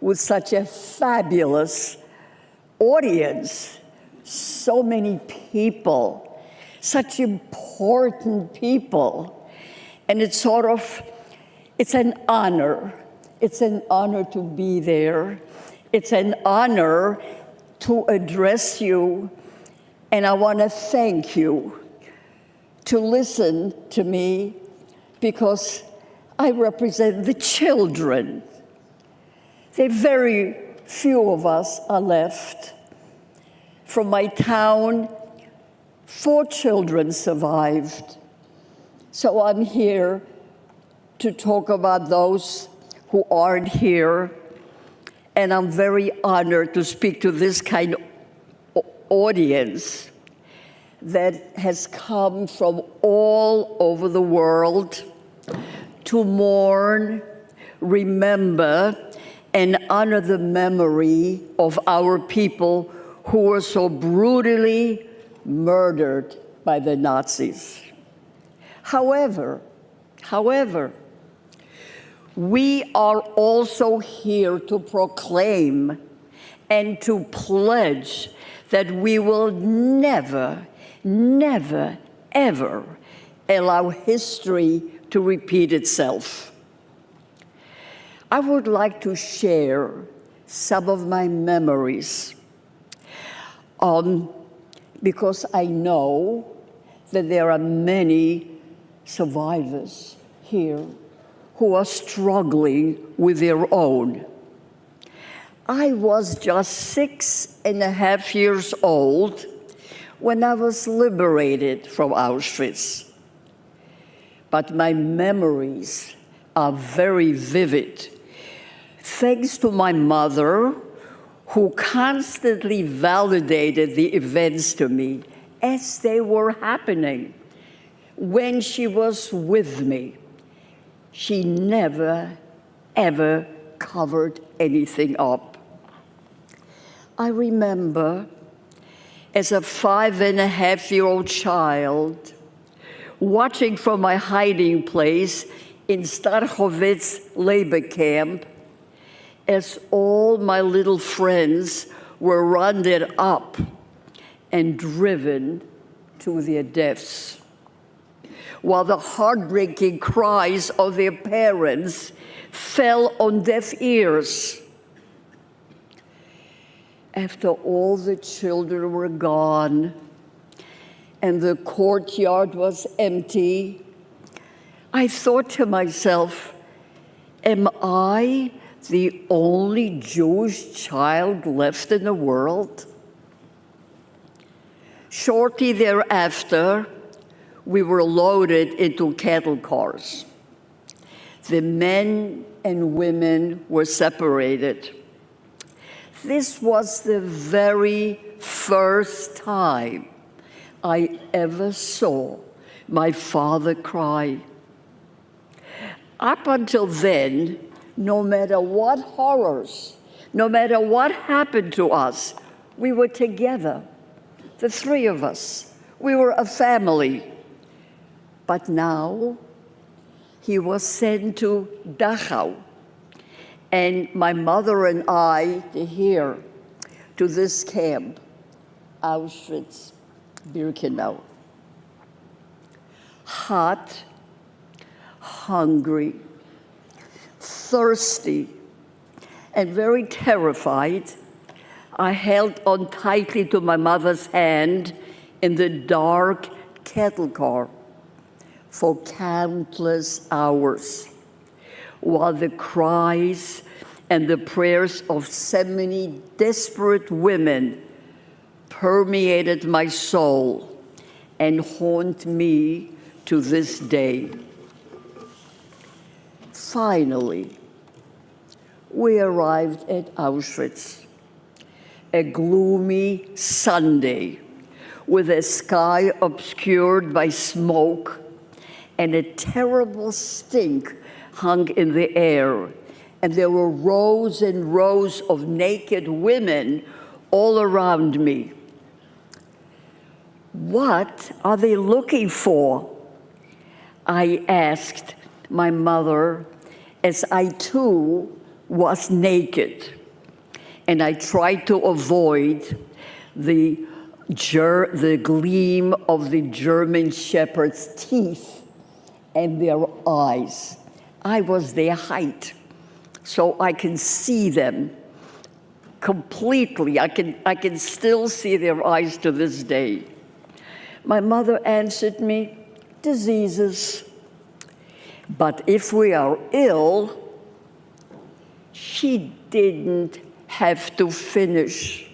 with such a fabulous audience, so many people, such important people. And it's an honor. It's an honor to be there. It's an honor to address you. And I want to thank you to listen to me, because I represent the children. There are very few of us are left. From my town, 4 children survived. So I'm here to talk about those who aren't here, and I'm very honored to speak to this kind of audience that has come from all over the world to mourn, remember, and honor the memory of our people who were so brutally murdered by the Nazis. However, we are also here to proclaim and to pledge that we will never, ever allow history to repeat itself. I would like to share some of my memories, because I know that there are many survivors here who are struggling with their own. I was just 6.5 years old when I was liberated from Auschwitz. But my memories are very vivid, thanks to my mother, who constantly validated the events to me as they were happening. When she was with me, she never, ever covered anything up. I remember, as a 5.5-year-old child, watching from my hiding place in Starchowitz labor camp, as all my little friends were rounded up and driven to their deaths, while the heartbreaking cries of their parents fell on deaf ears. After all the children were gone and the courtyard was empty, I thought to myself, am I the only Jewish child left in the world? Shortly thereafter, we were loaded into cattle cars. The men and women were separated. This was the very first time I ever saw my father cry. Up until then, no matter what horrors, no matter what happened to us, we were together. the three of us. We were a family. But now he was sent to Dachau, and my mother and I here to this camp, Auschwitz-Birkenau. Hot, hungry, thirsty, and very terrified, I held on tightly to my mother's hand in the dark cattle car for countless hours, while the cries and the prayers of so many desperate women permeated my soul and haunt me to this day. Finally, we arrived at Auschwitz, a gloomy Sunday with a sky obscured by smoke and a terrible stink hung in the air. And there were rows and rows of naked women all around me. What are they looking for? I asked my mother as I too was naked. And I tried to avoid the gleam of the German shepherd's teeth and their eyes. I was their height, so I can see them completely. I can still see their eyes to this day. My mother answered me, diseases. But if we are ill, she didn't have to finish.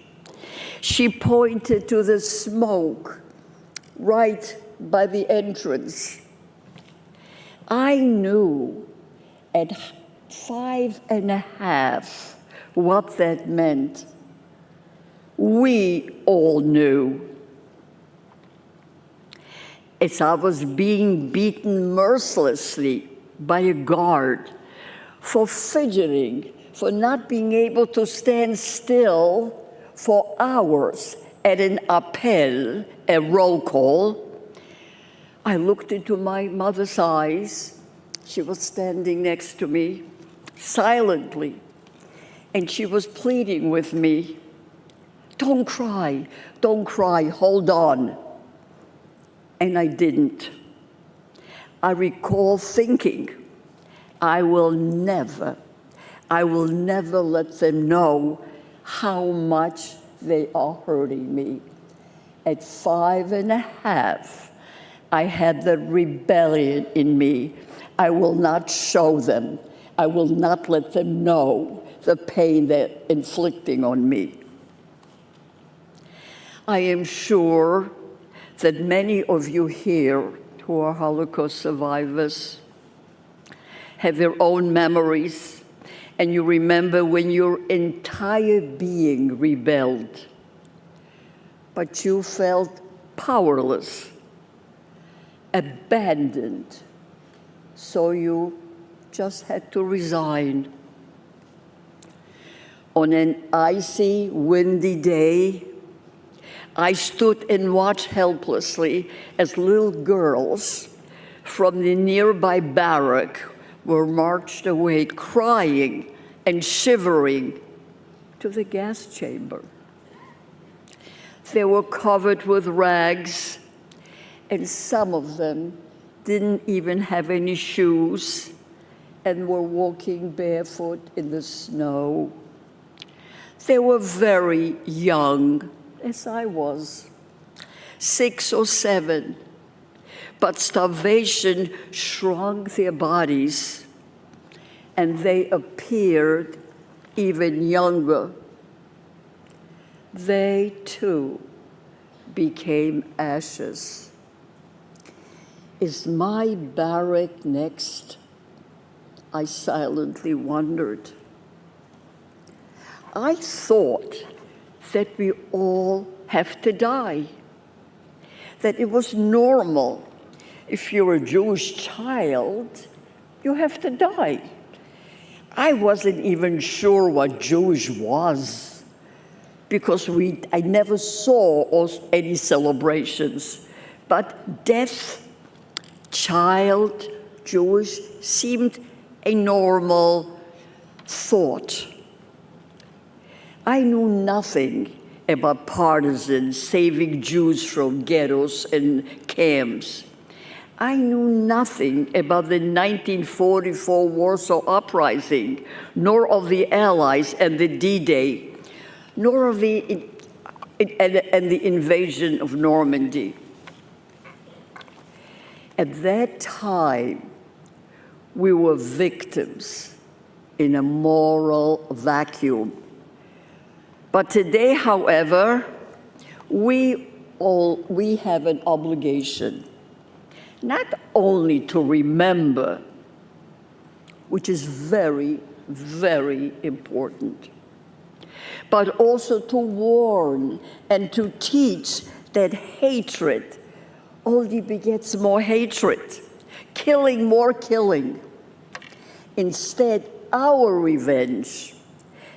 She pointed to the smoke right by the entrance. I knew at 5.5 what that meant. We all knew. As I was being beaten mercilessly by a guard for fidgeting, for not being able to stand still for hours at an appel, a roll call, I looked into my mother's eyes. She was standing next to me, silently, and she was pleading with me, don't cry, hold on. And I didn't. I recall thinking, I will never let them know how much they are hurting me. At 5.5, I had the rebellion in me. I will not show them. I will not let them know the pain they're inflicting on me. I am sure that many of you here who are Holocaust survivors have their own memories, and you remember when your entire being rebelled, but you felt powerless, abandoned, so you just had to resign. On an icy, windy day, I stood and watched helplessly as little girls from the nearby barrack were marched away, crying and shivering, to the gas chamber. They were covered with rags, and some of them didn't even have any shoes and were walking barefoot in the snow. They were very young, as I was, 6 or 7, but starvation shrunk their bodies, and they appeared even younger. They too became ashes. Is my barrack next? I silently wondered. I thought that we all have to die, that it was normal. If you're a Jewish child, you have to die. I wasn't even sure what Jewish was. because I never saw any celebrations. But death, child, Jewish, seemed a normal thought. I knew nothing about partisans saving Jews from ghettos and camps. I knew nothing about the 1944 Warsaw Uprising, nor of the Allies and the D-Day, nor of the invasion of Normandy. At that time, we were victims in a moral vacuum. But today, however, we have an obligation not only to remember, which is very, very important, but also to warn and to teach that hatred only begets more hatred, killing more killing. Instead, our revenge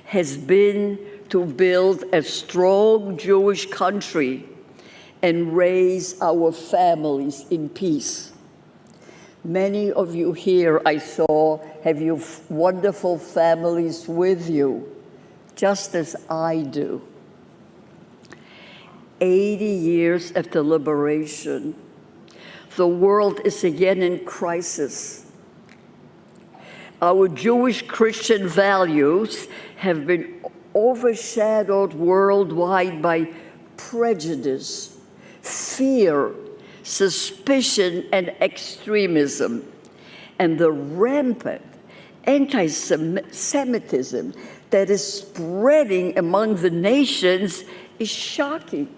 has been to build a strong Jewish country and raise our families in peace. Many of you here, I saw, have your wonderful families with you, just as I do. 80 years after liberation, the world is again in crisis. Our Jewish Christian values have been overshadowed worldwide by prejudice, fear, suspicion, and extremism. And the rampant anti-Semitism that is spreading among the nations is shocking.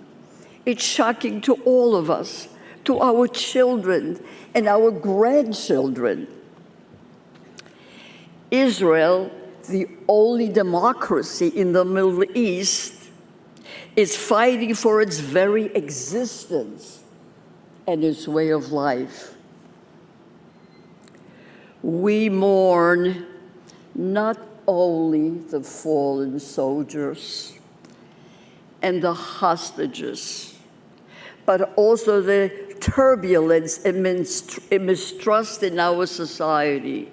It's shocking to all of us, to our children and our grandchildren. Israel, the only democracy in the Middle East, is fighting for its very existence and its way of life. We mourn not only the fallen soldiers and the hostages, but also the turbulence and mistrust in our society.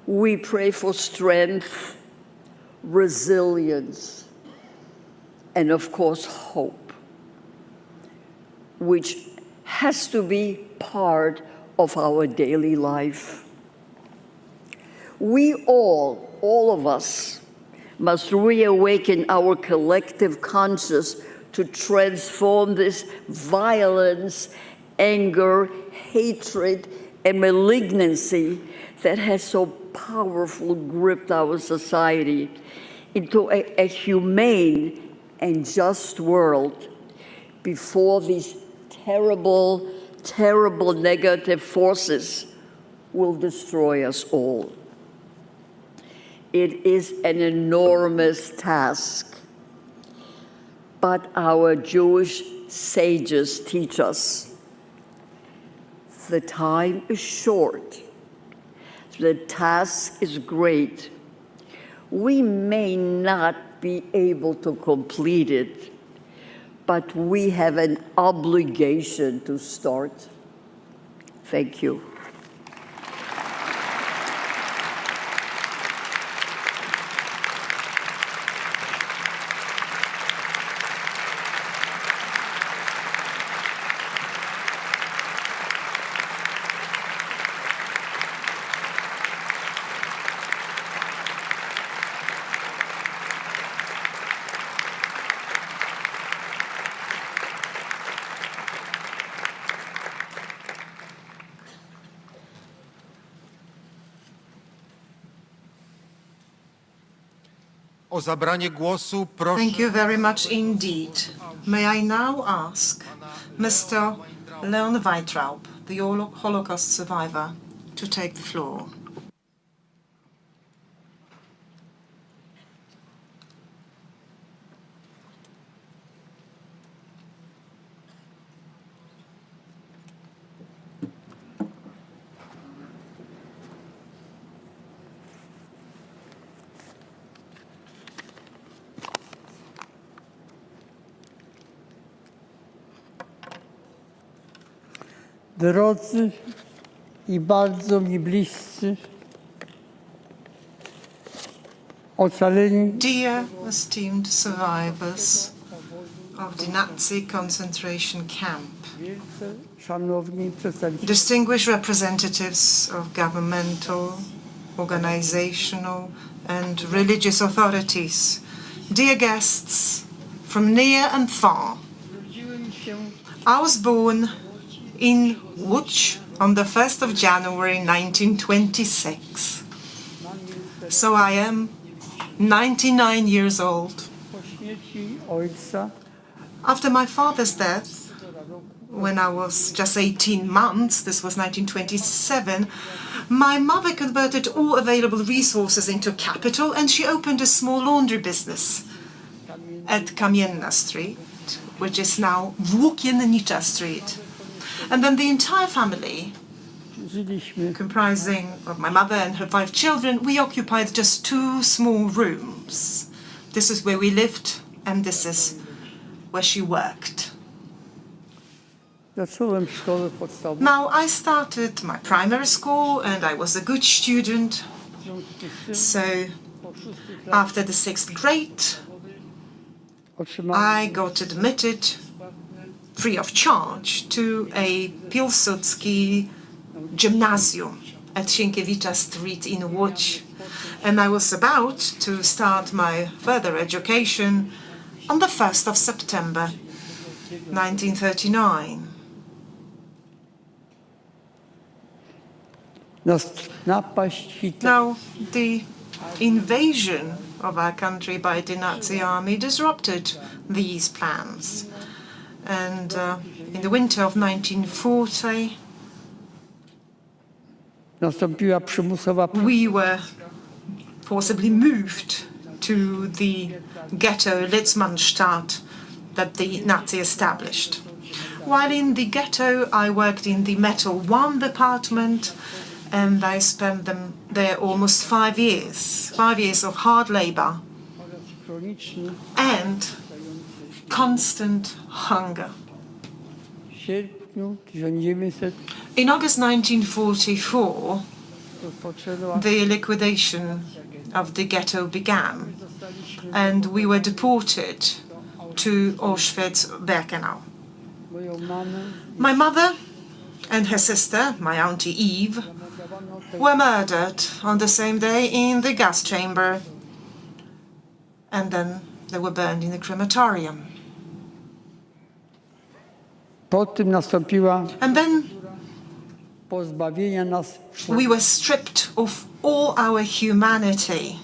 We pray for strength, resilience, and of course, hope, which has to be part of our daily life. We all of us, must reawaken our collective conscience to transform this violence, anger, hatred, and malignancy that has so powerfully gripped our society into a humane and just world before these terrible, terrible negative forces will destroy us all. It is an enormous task, but our Jewish sages teach us the time is short, the task is great. We may not be able to complete it, but we have an obligation to start. Thank you. O zabranie głosu proszę. Thank you very much indeed. May I now ask Mr. Leon Weintraub, the Holocaust survivor, to take the floor. Drodzy i bardzo mi bliscy, ocaleni Dear esteemed survivors of the Nazi concentration camp, szanowni przedstawiciele distinguished representatives of governmental, organizational, and religious authorities, dear guests from near and far, I was born in Łódź on the 1st of January 1926. So I am 99 years old. po śmierci ojca After my father's death, when I was just 18 months, this was 1927, my mother converted all available resources into capital and she opened a small laundry business at Kamienna Street, which is now Włókiennicza Street. And then the entire family, żyliśmy comprising of my mother and her 5 children, we occupied just 2 small rooms. This is where we lived and this is where she worked. zacząłem szkołę podstawową. Now, I started my primary school and I was a good student. So, after the 6th grade, Otrzymałem I got admitted free of charge to a Pilsudski gymnasium at Sienkiewicza Street in Łódź. And I was about to start my further education on the 1st of September 1939. napaść Hitlera. Now, the invasion of our country by the Nazi army disrupted these plans. And in the winter of 1940, Nastąpiła przymusowa we were forcibly moved to the ghetto Litzmannstadt that the Nazi established. While in the ghetto, I worked in the Metal 1 department, and I spent them there almost 5 years. 5 years of hard labor chroniczny and constant hunger. w sierpniu 1900 In August 1944, rozpoczęła the liquidation of the ghetto began, and we were deported to Auschwitz-Birkenau. moją mamę. My mother and her sister, my auntie Eve, were murdered on the same day in the gas chamber, and then they were burned in the crematorium. Po tym nastąpiła And then pozbawienia nas we were stripped of all our humanity.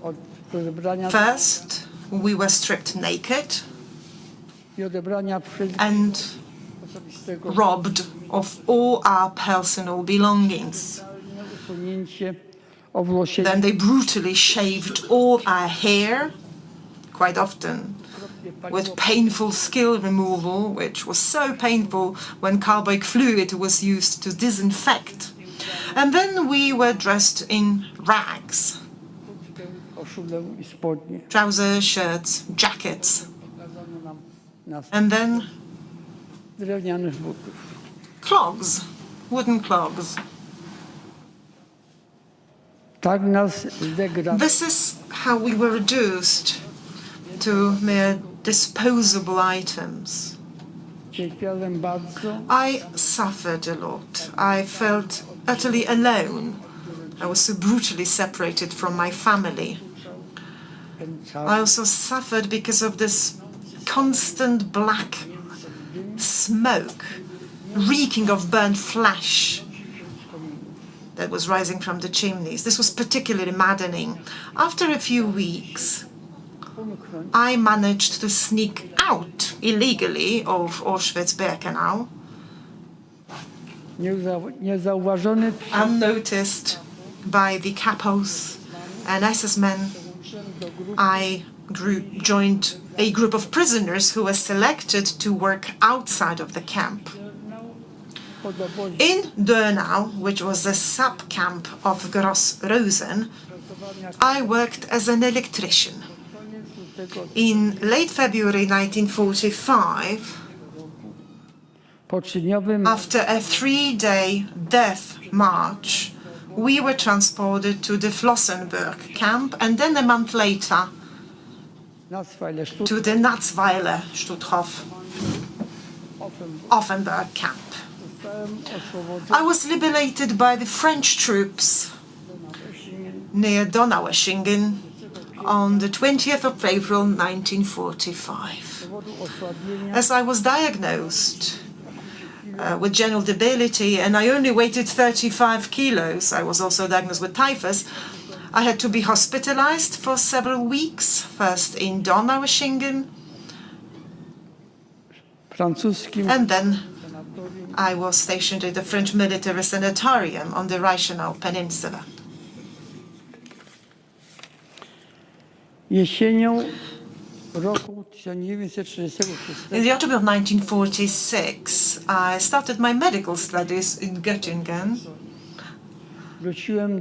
od rozebrania First, we were stripped naked i odebrania wszelkiego and osobistego robbed of all our personal belongings. usunięcie owłosienia. Then they brutally shaved all our hair, quite often with painful skill removal, which was so painful when carbolic fluid was used to disinfect. And then we were dressed in rags, Koszulę i spodnie. trousers, shirts, jackets, Pokazano nam nas and then drewnianych butów. clogs, wooden clogs. Tak nas zdegradowano. This is how we were reduced to mere disposable items. Cierpiałem bardzo. I suffered a lot. I felt utterly alone. I was so brutally separated from my family. Ten I czas also suffered because of this constant black smoke, reeking of burnt flesh that was rising from the chimneys. This was particularly maddening. After a few weeks, umknąć. I managed to sneak out illegally of Auschwitz-Birkenau, Niezauważony unnoticed by the capos and SS men. do grupy I joined a group of prisoners who were selected to work outside of the camp. pod obozie In Dönau, which was the sub-camp of Gross-Rosen, I worked as an electrician. In late February 1945, After a 3-day death march, we were transported to the Flossenburg camp and then a month later to the Natzweiler Stutthof Offenburg camp. I was liberated by the French troops near Donaueschingen on the 20th of April 1945. As I was diagnosed with general debility and I only weighed 35 kilos, I was also diagnosed with typhus, I had to be hospitalized for several weeks, first in Donaueschingen, and then I was stationed at the French military sanatorium on the Reichenau Peninsula. In the autumn of 1946, I started my medical studies in Göttingen.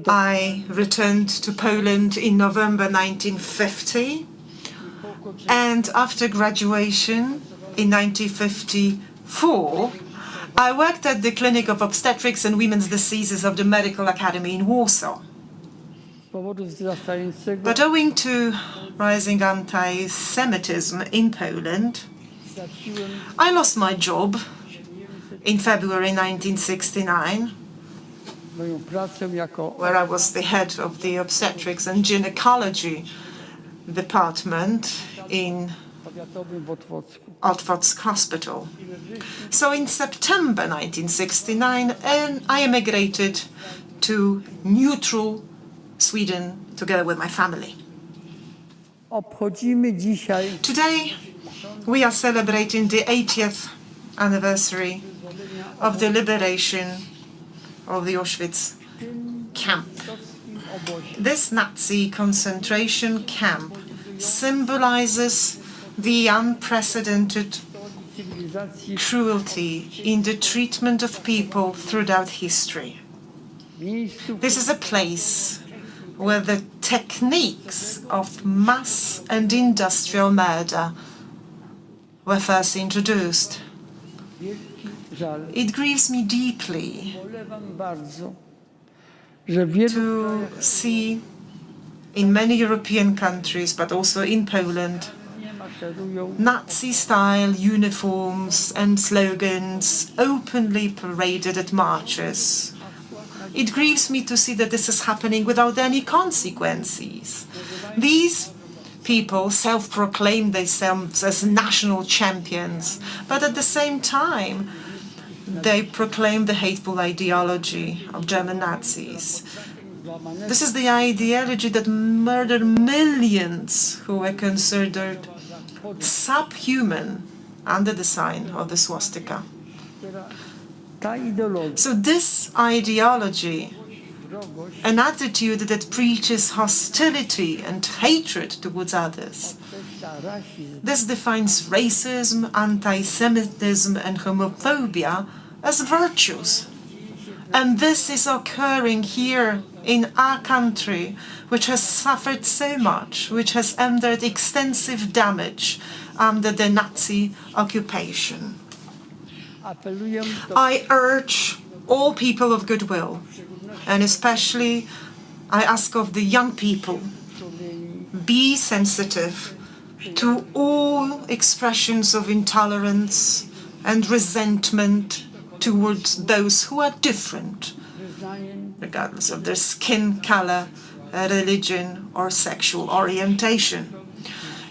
I returned to Poland in November 1950, and after graduation in 1954, I worked at the Clinic of Obstetrics and Women's Diseases of the Medical Academy in Warsaw. But owing to rising anti-Semitism in Poland, I lost my job in February 1969, where I was the head of the obstetrics and gynecology department in Otwock Hospital. So in September 1969, I emigrated to neutral Sweden together with my family. Today, we are celebrating the 80th anniversary of the liberation of the Auschwitz camp. This Nazi concentration camp symbolizes the unprecedented cruelty in the treatment of people throughout history. This is a place where the techniques of mass and industrial murder were first introduced. It grieves me deeply to see in many European countries, but also in Poland, Nazi-style uniforms and slogans openly paraded at marches. It grieves me to see that this is happening without any consequences. These people self-proclaim themselves as national champions, but at the same time, they proclaim the hateful ideology of German Nazis. This is the ideology that murdered millions who were considered subhuman under the sign of the swastika. So this ideology, an attitude that preaches hostility and hatred towards others, this defines racism, anti-Semitism and homophobia as virtues. And this is occurring here in our country, which has suffered so much, which has endured extensive damage under the Nazi occupation. I urge all people of goodwill, and especially I ask of the young people, be sensitive to all expressions of intolerance and resentment towards those who are different, regardless of their skin color, religion, or sexual orientation.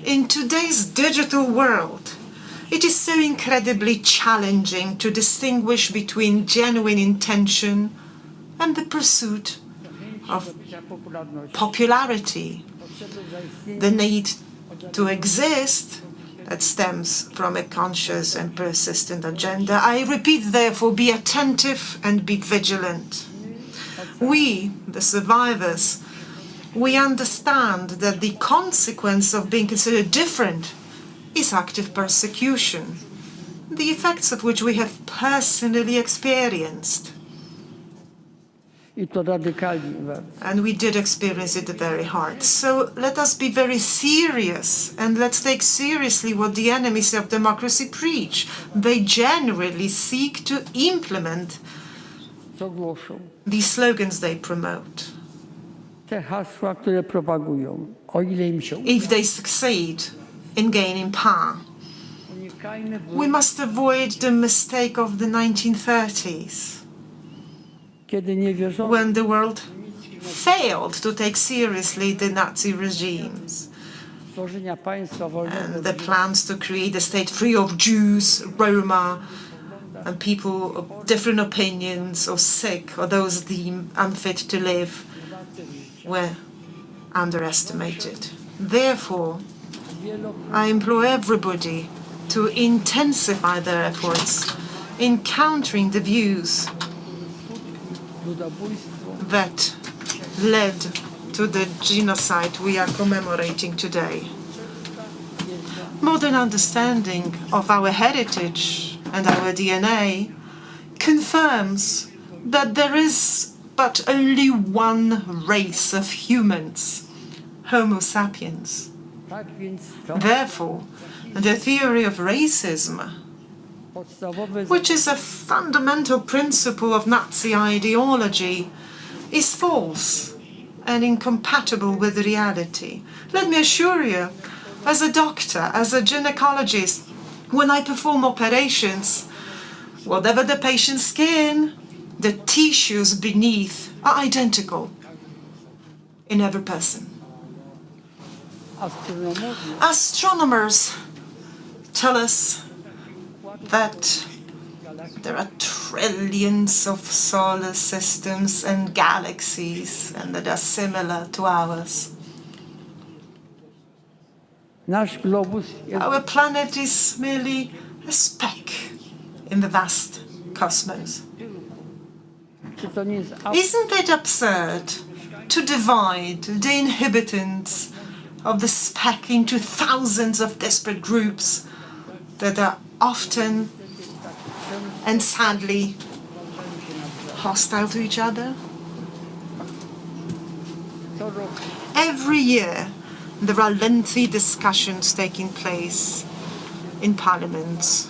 In today's digital world, it is so incredibly challenging to distinguish between genuine intention and the pursuit of popularity. The need to exist that stems from a conscious and persistent agenda. I repeat, therefore, be attentive and be vigilant. We, the survivors, we understand that the consequence of being considered different is active persecution, the effects of which we have personally experienced. I to radykalnie bardzo. And we did experience it very hard. So let us be very serious and let's take seriously what the enemies of democracy preach. They generally seek to implement Co głoszą? these slogans they promote. Te hasła, które propagują, o ile im się If they succeed in gaining power. unikajmy We must avoid the mistake of the 1930s, kiedy nie wierzono, when the world failed to take seriously the Nazi regimes stworzenia państwa wolnego, and the plans to create a state free of Jews, Roma, and people of different opinions or sick or those deemed unfit to live were underestimated. Therefore, I implore everybody to intensify their efforts in countering the views ludobójstwo, that led to the genocide we are commemorating today. Modern understanding of our heritage and our DNA confirms that there is but only one race of humans, Homo sapiens. tak więc to Therefore, the theory of racism, podstawowe which is a fundamental principle of Nazi ideology, is false and incompatible with reality. Let me assure you, as a doctor, as a gynecologist, when I perform operations, whatever the patient's skin, the tissues beneath are identical in every person. astronomowie Astronomers tell us that there are trillions of solar systems and galaxies and that are similar to ours. nasz globus jest Our planet is merely a speck in the vast cosmos. czy to nie jest Isn't it absurd to divide the inhabitants of the speck into thousands of disparate groups that are often and sadly hostile to each other? co roku Every year there are lengthy discussions taking place in parliaments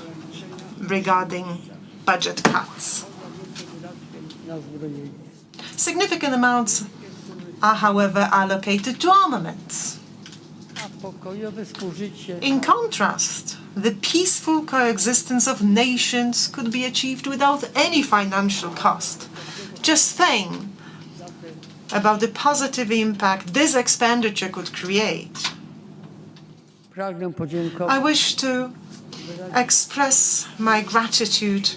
regarding budget cuts. na zbrojenie. Significant amounts are, however, allocated to armaments. A pokojowe współżycie In contrast, the peaceful coexistence of nations could be achieved without any financial cost. Just think about the positive impact this expenditure could create. pragnę podziękować I wish to express my gratitude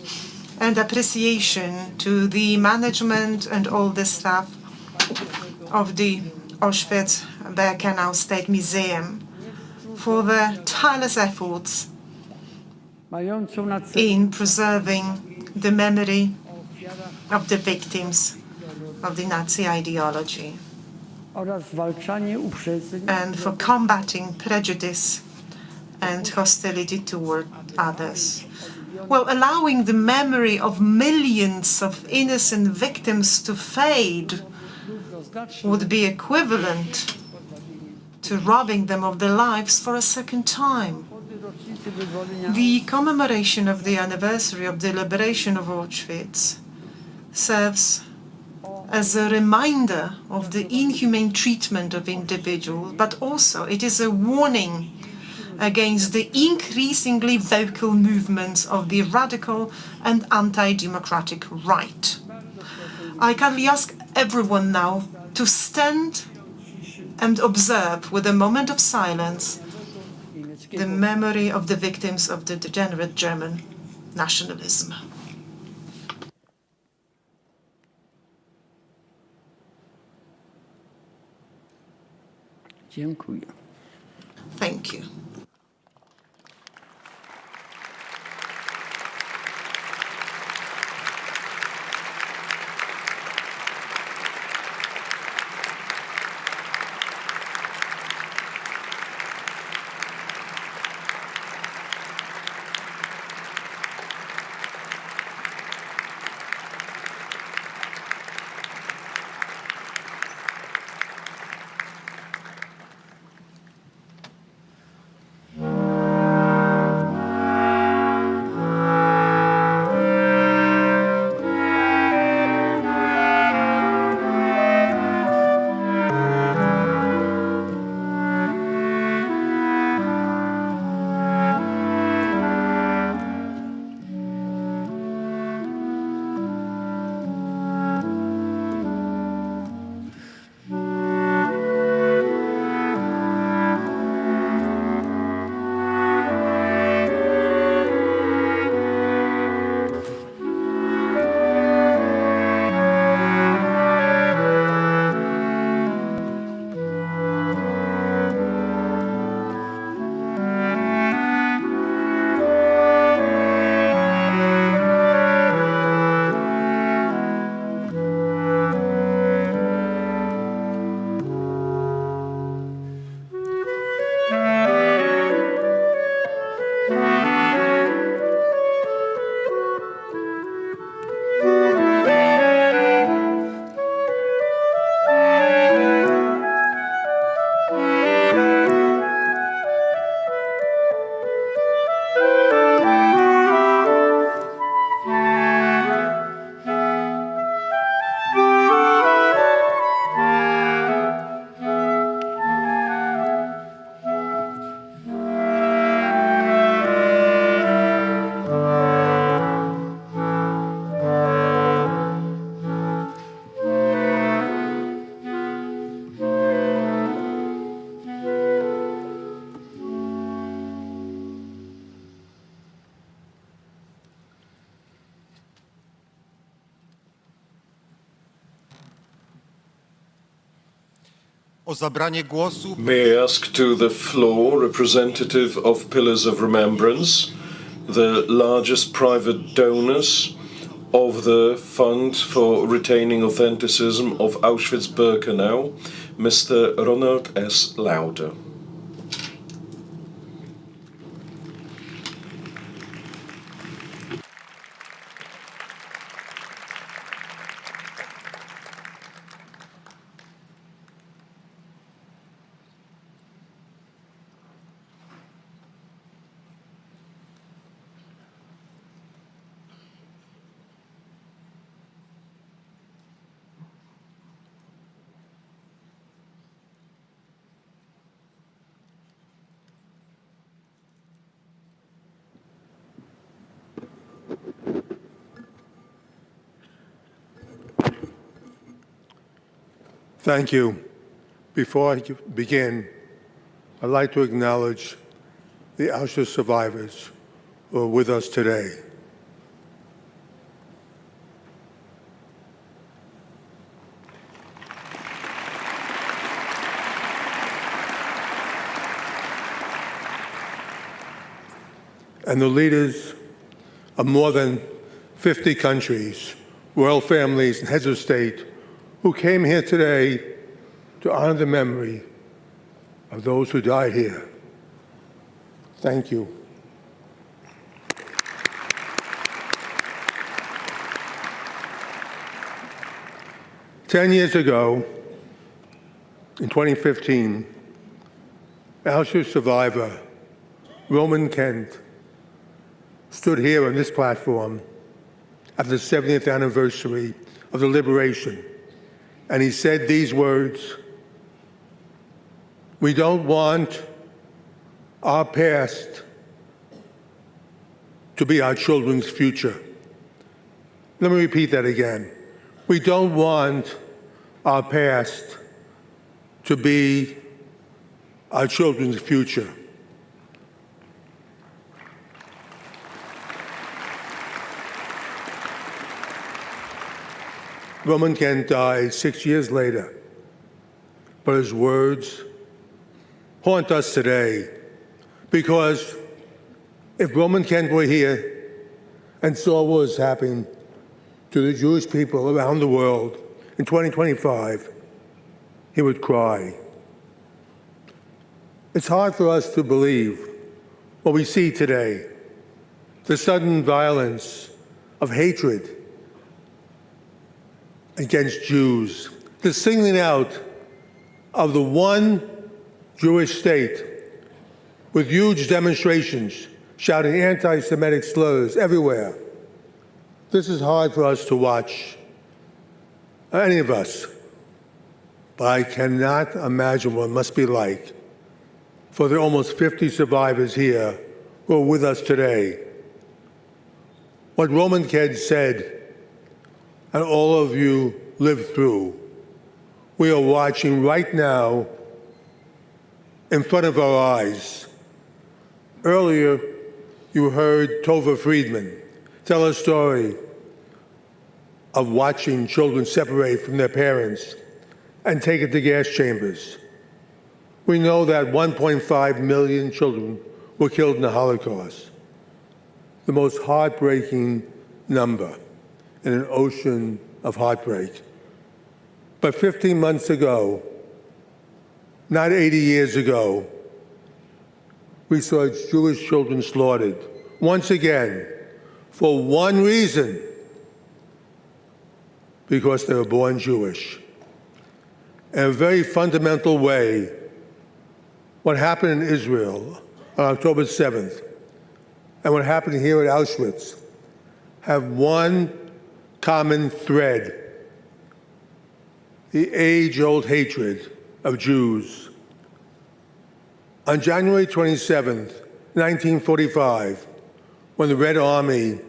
and appreciation to the management and all the staff of the Auschwitz-Birkenau State Museum for their tireless efforts mającą na celu in preserving the memory of the victims of the Nazi ideology oraz zwalczanie uprzedzeń and for combating prejudice and hostility toward others. Well, allowing the memory of millions of innocent victims to fade would be equivalent to robbing them of their lives for a second time. rocznicy wyzwolenia The commemoration of the anniversary of the liberation of Auschwitz serves as a reminder of the inhumane treatment of individuals, but also it is a warning against the increasingly vocal movements of the radical and anti-democratic right. I kindly ask everyone now to stand and observe with a moment of silence the memory of the victims of the degenerate German nationalism. dziękuję. Thank you. o zabranie głosu. May I ask to the floor representative of Pillars of Remembrance, the largest private donors of the Fund for Retaining Authenticism of Auschwitz-Birkenau, Mr. Ronald S. Lauder. Thank you. Before I begin, I'd like to acknowledge the Auschwitz survivors who are with us today. And the leaders of more than 50 countries, royal families, and heads of state who came here today to honor the memory of those who died here. Thank you. Ten years ago, in 2015, Auschwitz survivor Roman Kent stood here on this platform at the 70th anniversary of the liberation. And he said these words: "We don't want our past to be our children's future." Let me repeat that again. We don't want our past to be our children's future. Roman Kent died 6 years later, but his words haunt us today, because if Roman Kent were here and saw what was happening to the Jewish people around the world in 2025, he would cry. It's hard for us to believe what we see today, the sudden violence of hatred against Jews, the singling out of the one Jewish state with huge demonstrations shouting anti-Semitic slurs everywhere. This is hard for us to watch, any of us, but I cannot imagine what it must be like for the almost 50 survivors here who are with us today. What Roman Kent said, and all of you lived through, we are watching right now in front of our eyes. Earlier, you heard Tova Friedman tell a story of watching children separate from their parents and taken to gas chambers. We know that 1.5 million children were killed in the Holocaust, the most heartbreaking number in an ocean of heartbreak. But 15 months ago, not 80 years ago, we saw Jewish children slaughtered, once again, for one reason: because they were born Jewish. In a very fundamental way, what happened in Israel on October 7th and what happened here at Auschwitz have one common thread: the age-old hatred of Jews. On January 27th, 1945, when the Red Army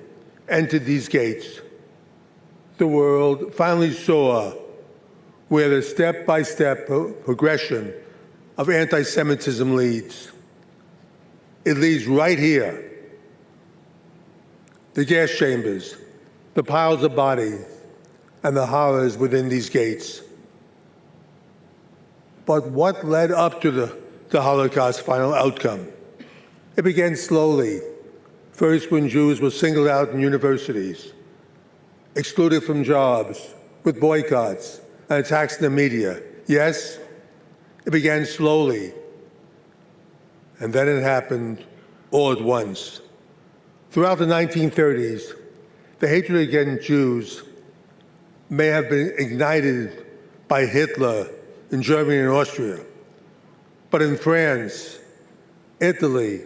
entered these gates, the world finally saw where the step-by-step progression of anti-Semitism leads. It leads right here. The gas chambers, the piles of bodies, and the horrors within these gates. But what led up to the Holocaust final outcome? It began slowly, first when Jews were singled out in universities, excluded from jobs, with boycotts and attacks in the media. Yes, it began slowly, and then it happened all at once. Throughout the 1930s, the hatred against Jews may have been ignited by Hitler in Germany and Austria, but in France, Italy,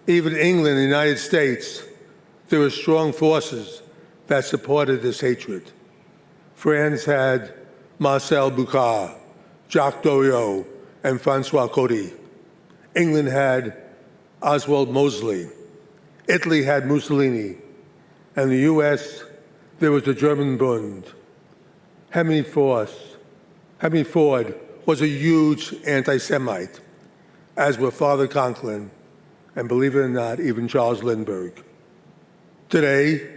even England and the United States, there were strong forces that supported this hatred. France had Marcel Boucard, Jacques Doriot, and Francois Coty. England had Oswald Mosley. Italy had Mussolini. And the US, there was the German Bund. Henry Ford was a huge anti-Semite, as were Father Conklin, and believe it or not, even Charles Lindbergh. Today,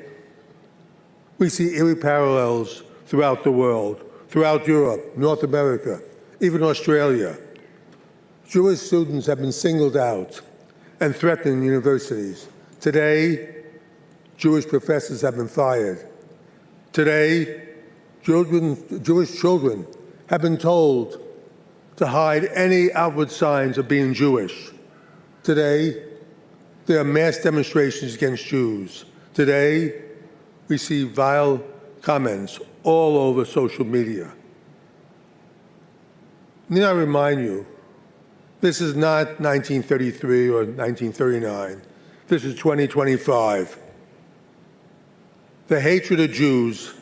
we see eerie parallels throughout the world, throughout Europe, North America, even Australia. Jewish students have been singled out and threatened in universities. Today, Jewish professors have been fired. Today, Jewish children have been told to hide any outward signs of being Jewish. Today, there are mass demonstrations against Jews. Today, we see vile comments all over social media. Need I remind you, this is not 1933 or 1939. This is 2025. The hatred of Jews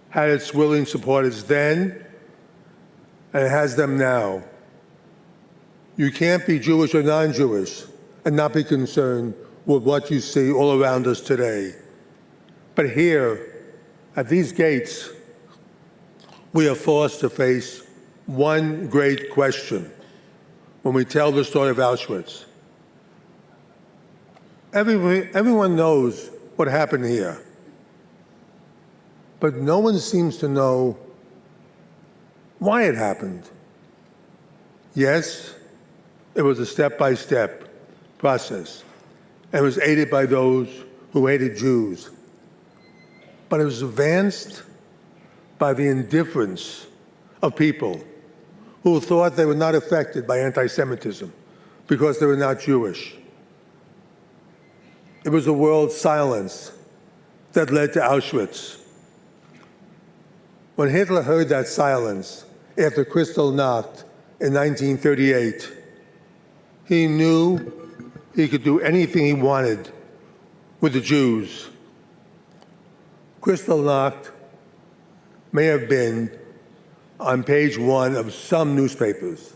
had its willing supporters then, and it has them now. You can't be Jewish or non-Jewish and not be concerned with what you see all around us today. But here, at these gates, we are forced to face one great question when we tell the story of Auschwitz. Everyone knows what happened here, but no one seems to know why it happened. Yes, it was a step-by-step process, and it was aided by those who hated Jews. But it was advanced by the indifference of people who thought they were not affected by anti-Semitism because they were not Jewish. It was the world's silence that led to Auschwitz. When Hitler heard that silence after Kristallnacht in 1938, he knew he could do anything he wanted with the Jews. Kristallnacht may have been on page 1 of some newspapers,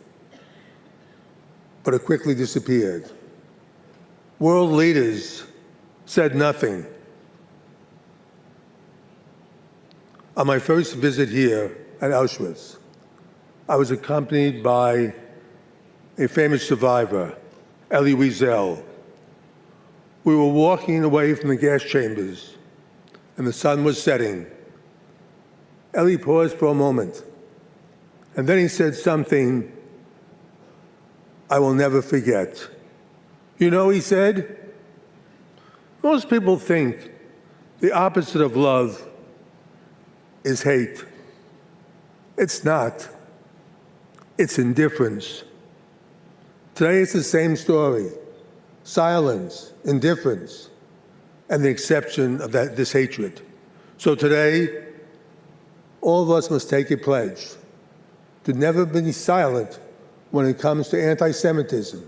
but it quickly disappeared. World leaders said nothing. On my first visit here at Auschwitz, I was accompanied by a famous survivor, Elie Wiesel. We were walking away from the gas chambers, and the sun was setting. Elie paused for a moment, and then he said something I will never forget. You know, he said, most people think the opposite of love is hate. It's not. It's indifference. Today it's the same story. Silence, indifference, and the exception of this hatred. So today, all of us must take a pledge to never be silent when it comes to anti-Semitism,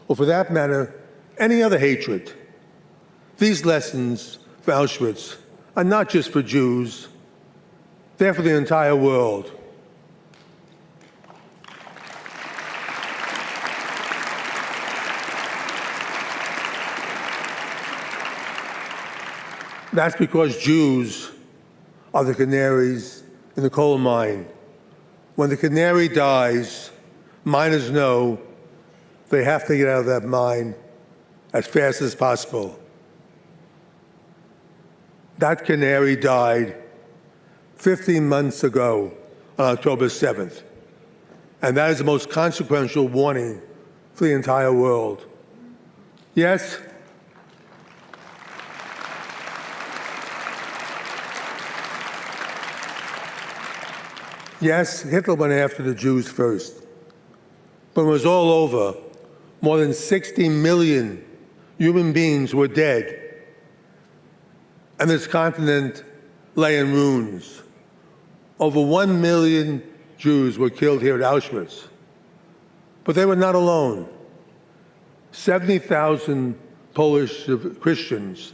or for that matter, any other hatred. These lessons for Auschwitz are not just for Jews, they're for the entire world. That's because Jews are the canaries in the coal mine. When the canary dies, miners know they have to get out of that mine as fast as possible. That canary died 15 months ago on October 7th. And that is the most consequential warning for the entire world. Yes, Hitler went after the Jews first. But when it was all over, more than 60 million human beings were dead. And this continent lay in ruins. Over 1 million Jews were killed here at Auschwitz. But they were not alone. 70,000 Polish Christians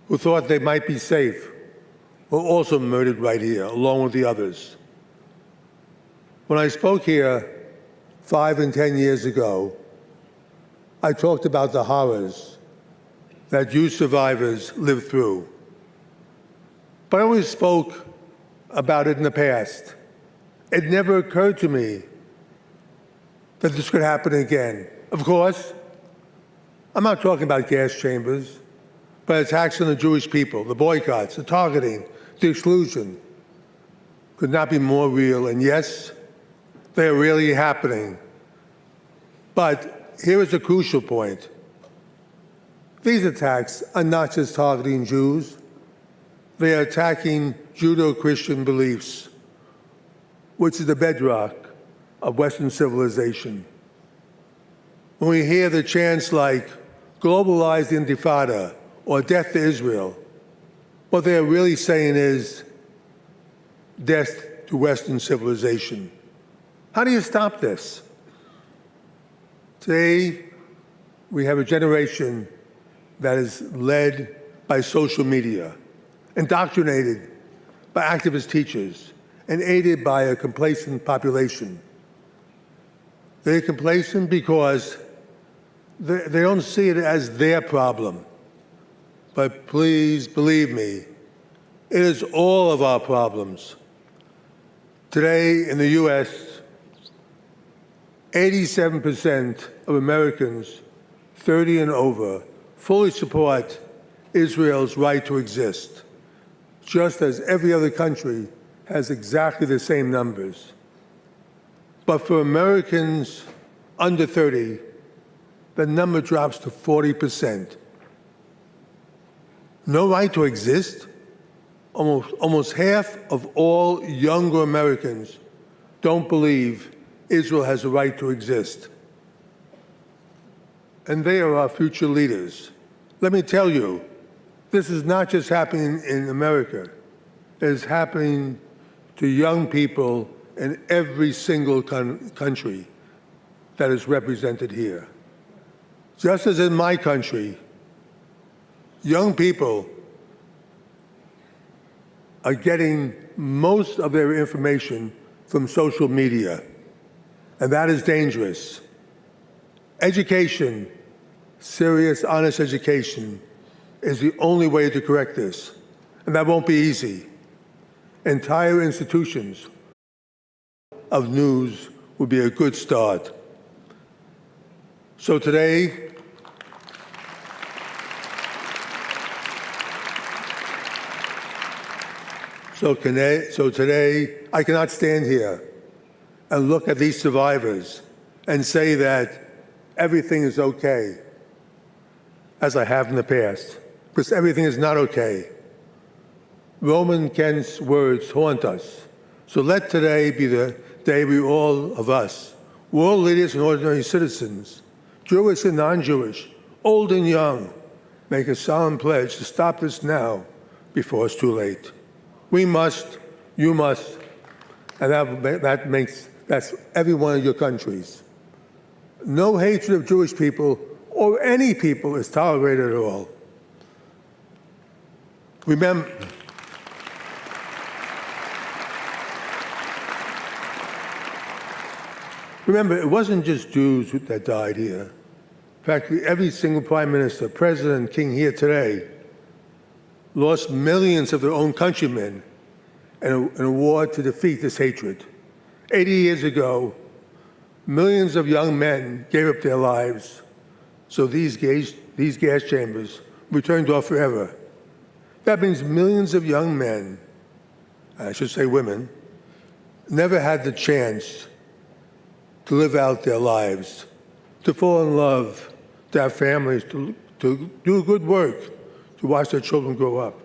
who thought they might be safe were also murdered right here, along with the others. When I spoke here 5 and 10 years ago, I talked about the horrors that Jewish survivors lived through. But I always spoke about it in the past. It never occurred to me that this could happen again. Of course, I'm not talking about gas chambers, but attacks on the Jewish people, the boycotts, the targeting, the exclusion could not be more real. And yes, they are really happening. But here is a crucial point. These attacks are not just targeting Jews. They are attacking Judeo-Christian beliefs, which is the bedrock of Western civilization. When we hear the chants like globalized intifada or death to Israel, what they are really saying is death to Western civilization. How do you stop this? Today, we have a generation that is led by social media, indoctrinated by activist teachers, and aided by a complacent population. They're complacent because they don't see it as their problem. But please believe me, it is all of our problems. Today in the US, 87% of Americans 30 and over fully support Israel's right to exist, just as every other country has exactly the same numbers. But for Americans under 30, the number drops to 40%. No right to exist? Almost half of all younger Americans don't believe Israel has a right to exist. And they are our future leaders. Let me tell you, this is not just happening in America. It is happening to young people in every single country that is represented here. Just as in my country, young people are getting most of their information from social media, and that is dangerous. Education, serious, honest education, is the only way to correct this, and that won't be easy. Entire institutions of news would be a good start. So today, I cannot stand here and look at these survivors and say that everything is okay, as I have in the past, because everything is not okay. Roman Kent's words haunt us. So let today be the day we all of us, world leaders and ordinary citizens, Jewish and non-Jewish, old and young, make a solemn pledge to stop this now before it's too late. We must, you must, and that's every one of your countries. No hatred of Jewish people or any people is tolerated at all. Remember, it wasn't just Jews that died here. Practically every single prime minister, president, king here today lost millions of their own countrymen in a war to defeat this hatred. 80 years ago, millions of young men gave up their lives so these gas chambers were turned off forever. That means millions of young men, I should say women, never had the chance to live out their lives, to fall in love, to have families, to do good work, to watch their children grow up.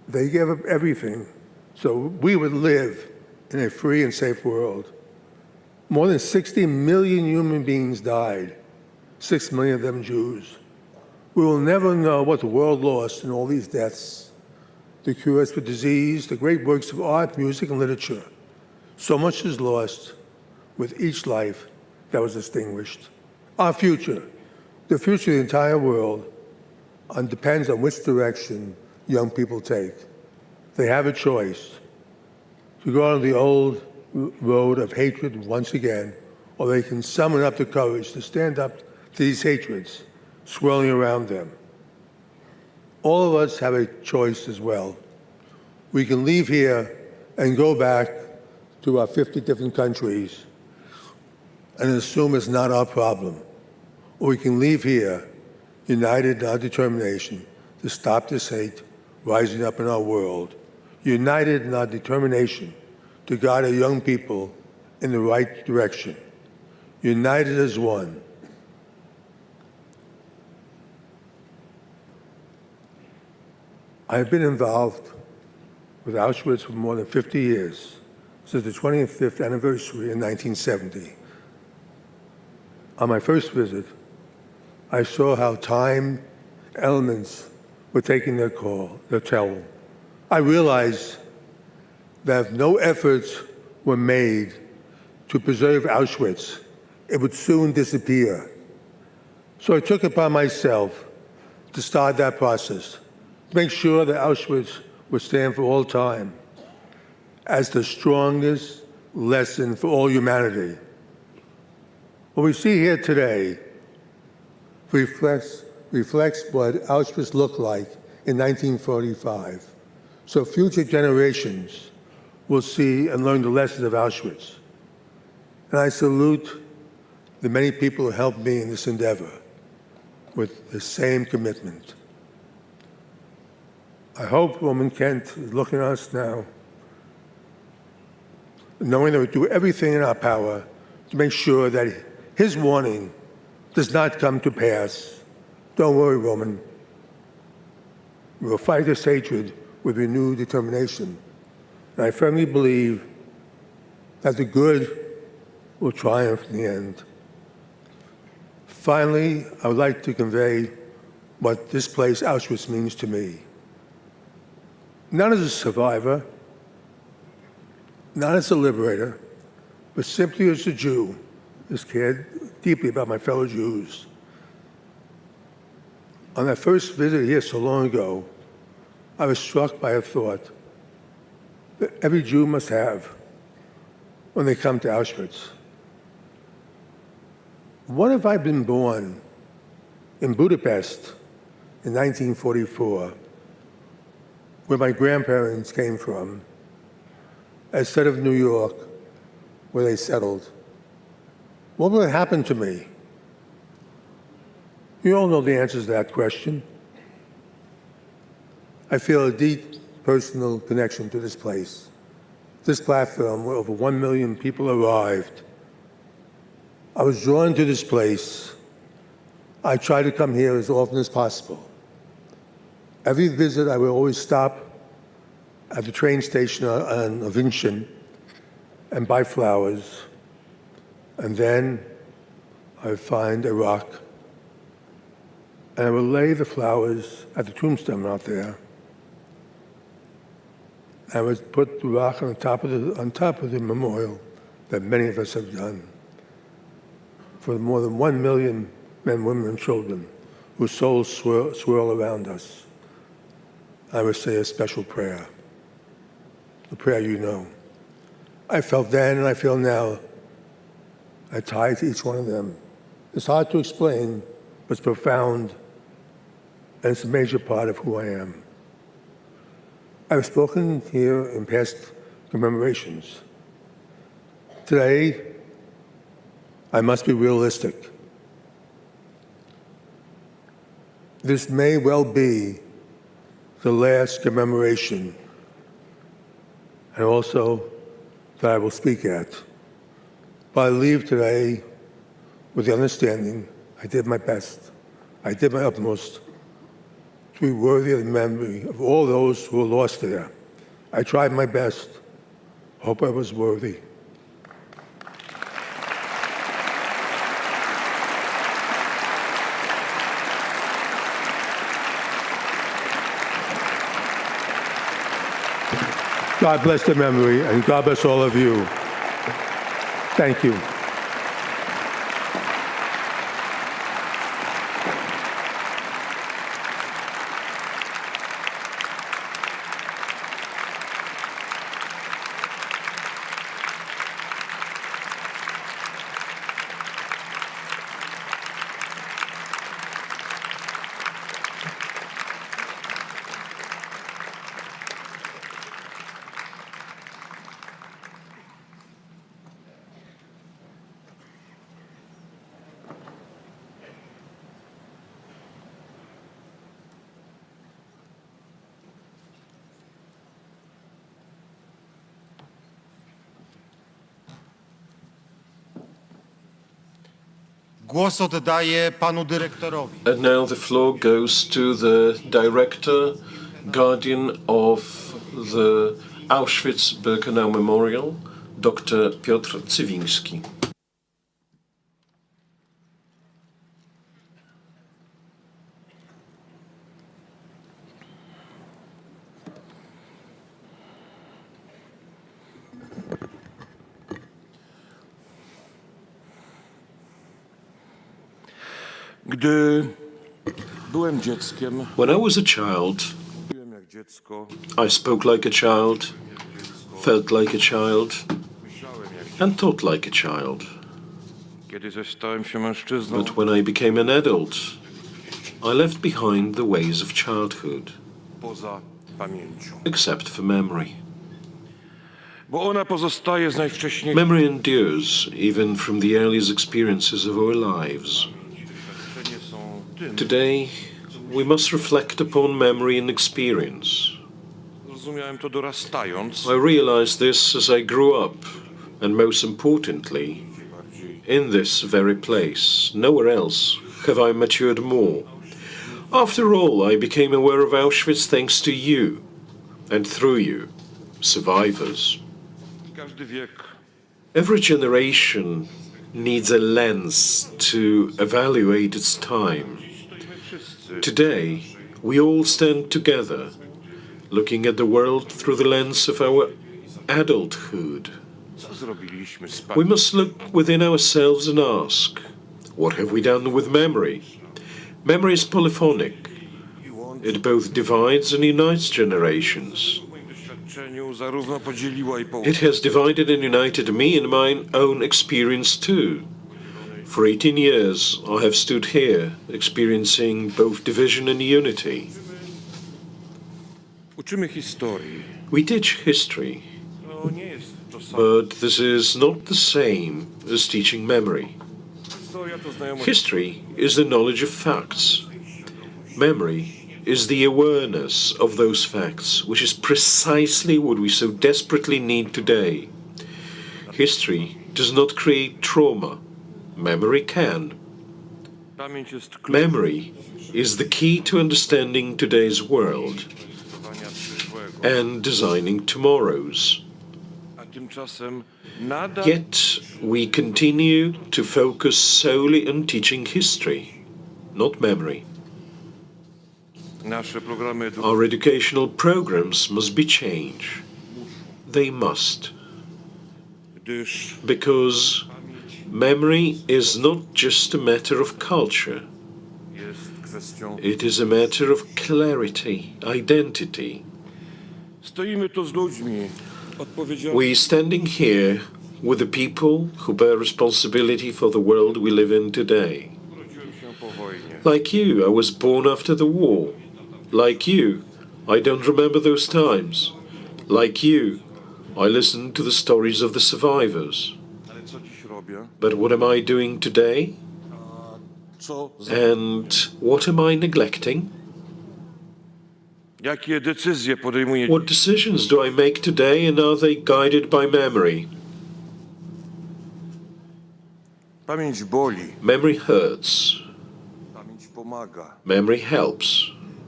They gave up everything so we would live in a free and safe world. More than 60 million human beings died, 6 million of them Jews. We will never know what the world lost in all these deaths, the cures for disease, the great works of art, music, and literature. So much is lost with each life that was extinguished. Our future, the future of the entire world, depends on which direction young people take. They have a choice to go on the old road of hatred once again, or they can summon up the courage to stand up to these hatreds swirling around them. All of us have a choice as well. We can leave here and go back to our 50 different countries and assume it's not our problem. Or we can leave here united in our determination to stop this hate rising up in our world, united in our determination to guide our young people in the right direction, united as one. I've been involved with Auschwitz for more than 50 years, since the 25th anniversary in 1970. On my first visit, I saw how time elements were taking their toll. I realized that if no efforts were made to preserve Auschwitz, it would soon disappear. So I took it upon myself to start that process, to make sure that Auschwitz would stand for all time as the strongest lesson for all humanity. What we see here today reflects what Auschwitz looked like in 1945. So future generations will see and learn the lessons of Auschwitz. And I salute the many people who helped me in this endeavor with the same commitment. I hope Roman Kent is looking at us now, knowing that we do everything in our power to make sure that his warning does not come to pass. Don't worry, Roman. We will fight this hatred with renewed determination. And I firmly believe that the good will triumph in the end. Finally, I would like to convey what this place, Auschwitz, means to me. Not as a survivor, not as a liberator, but simply as a Jew who cared deeply about my fellow Jews. On that first visit here so long ago, I was struck by a thought that every Jew must have when they come to Auschwitz. What if I'd been born in Budapest in 1944, where my grandparents came from, instead of New York, where they settled? What would have happened to me? You all know the answers to that question. I feel a deep personal connection to this place. This platform where over 1 million people arrived. I was drawn to this place. I try to come here as often as possible. Every visit, I would always stop at the train station on Avincian and buy flowers. And then I would find a rock, and I would lay the flowers at the tombstone out there. I would put the rock on top of the memorial that many of us have done for more than 1 million men, women, and children whose souls swirl around us. I would say a special prayer, the prayer you know. I felt then and I feel now. I tie to each one of them. It's hard to explain, but it's profound, and it's a major part of who I am. I've spoken here in past commemorations. Today, I must be realistic. This may well be the last commemoration, and also that I will speak at. But I leave today with the understanding I did my best. I did my utmost to be worthy of the memory of all those who were lost there. I tried my best. Hope I was worthy. God bless the memory, and God bless all of you. Thank you. Głos oddaję panu dyrektorowi. And now the floor goes to the director, guardian of the Auschwitz-Birkenau Memorial, Dr. Piotr Cywiński. Gdy byłem dzieckiem, When I was a child, byłem jak dziecko, I spoke like a child, felt like a child, myślałem jak and thought like a child. Kiedy zaś stałem się mężczyzną, But when I became an adult, I left behind the ways of childhood, poza pamięcią. except for memory. Bo ona pozostaje z najwcześniejszych Memory endures even from the earliest experiences of our lives. doświadczeń są tym, Today, we must reflect upon memory and experience. zrozumiałem to dorastając, I realized this as I grew up, and most importantly, in this very place. Nowhere else have I matured more. After all, I became aware of Auschwitz thanks to you, and through you, survivors. każdy wiek Every generation needs a lens to evaluate its time. stoimy wszyscy Today, we all stand together, looking at the world through the lens of our adulthood. co zrobiliśmy z We pamięcią. must look within ourselves and ask, what have we done with memory? Memory is polyphonic. It both divides and unites generations. W moim doświadczeniu zarówno podzieliła i It połączyła. has divided and united me in my own experience too. For 18 years, I have stood here, experiencing both division and unity. Uczymy historii. We teach history, To nie jest to samo. but this is not the same as teaching memory. Historia to znajomość. History is the knowledge of facts. Memory is the awareness of those facts, which is precisely what we so desperately need today. History does not create trauma. Memory can. Pamięć jest kluczem Memory is the key to understanding today's world do przyszłego. and designing tomorrow's. A tymczasem nadal Yet we continue to focus solely on teaching history, not memory. nasze programy Our educational programs must be changed. They must. gdyż Because memory is not just a matter of culture. jest kwestią. It is a matter of clarity, identity. Stoimy tu z ludźmi odpowiedzialnymi We standing here with the people who bear responsibility for the world we live in today. urodziłem się po wojnie. Like you, I was born after the war. Like you, I don't remember those times. Like you, I listen to the stories of the survivors. Ale co dziś robię? But what am I doing today? Co? And what am I neglecting? Jakie decyzje podejmuje What decisions do I make today, and are they guided by memory? Pamięć boli. Memory hurts. Pamięć pomaga. Memory helps.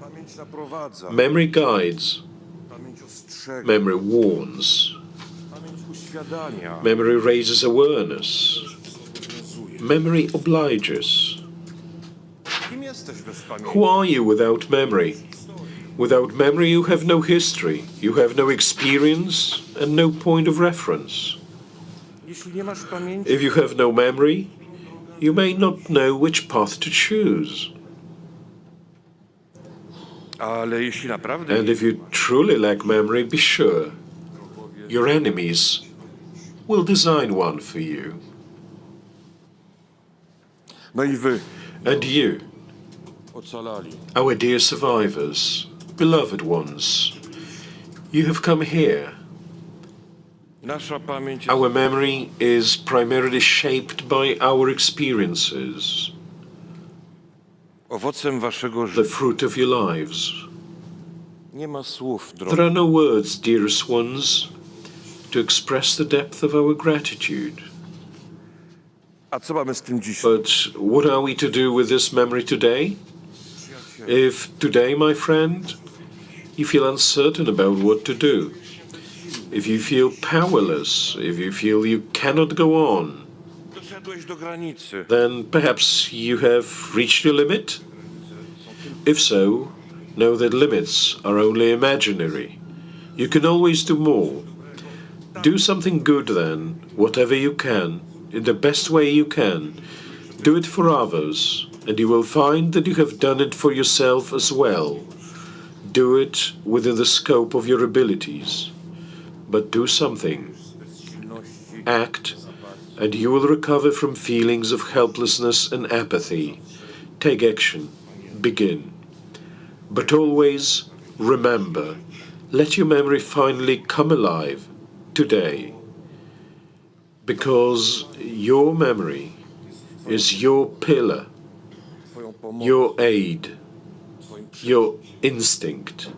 Pamięć naprowadza. Memory guides. Pamięć ostrzega. Memory warns. Pamięć uświadamia. Memory raises awareness. Memory obliges. Kim jesteś bez pamięci? Who are you without memory? Without memory, you have no history, you have no experience, and no point of reference. Jeśli nie masz pamięci, If you have no memory, you may not know which path to choose. ale jeśli naprawdę And if you truly lack memory, be sure your enemies will design one for you. No i wy, And you, ocalali, our dear survivors, beloved ones, you have come here. nasza pamięć Our memory is primarily shaped by our experiences, owocem waszego the życia. fruit of your lives. Nie ma słów, There drogi. are no words, dearest ones, to express the depth of our gratitude. A co mamy z tym dzisiaj? But what are we to do with this memory today? If today, my friend, you feel uncertain about what to do, if you feel powerless, if you feel you cannot go on, Doszedłeś do granicy. then perhaps you have reached your limit? If so, know that limits are only imaginary. You can always do more. Do something good then, whatever you can, in the best way you can. Do it for others, and you will find that you have done it for yourself as well. Do it within the scope of your abilities. But do something. Act, and you will recover from feelings of helplessness and apathy. Take action. Begin. But always remember, let your memory finally come alive today. Because your memory is your pillar, Twoją pomocą, your aid, twoim your instinct,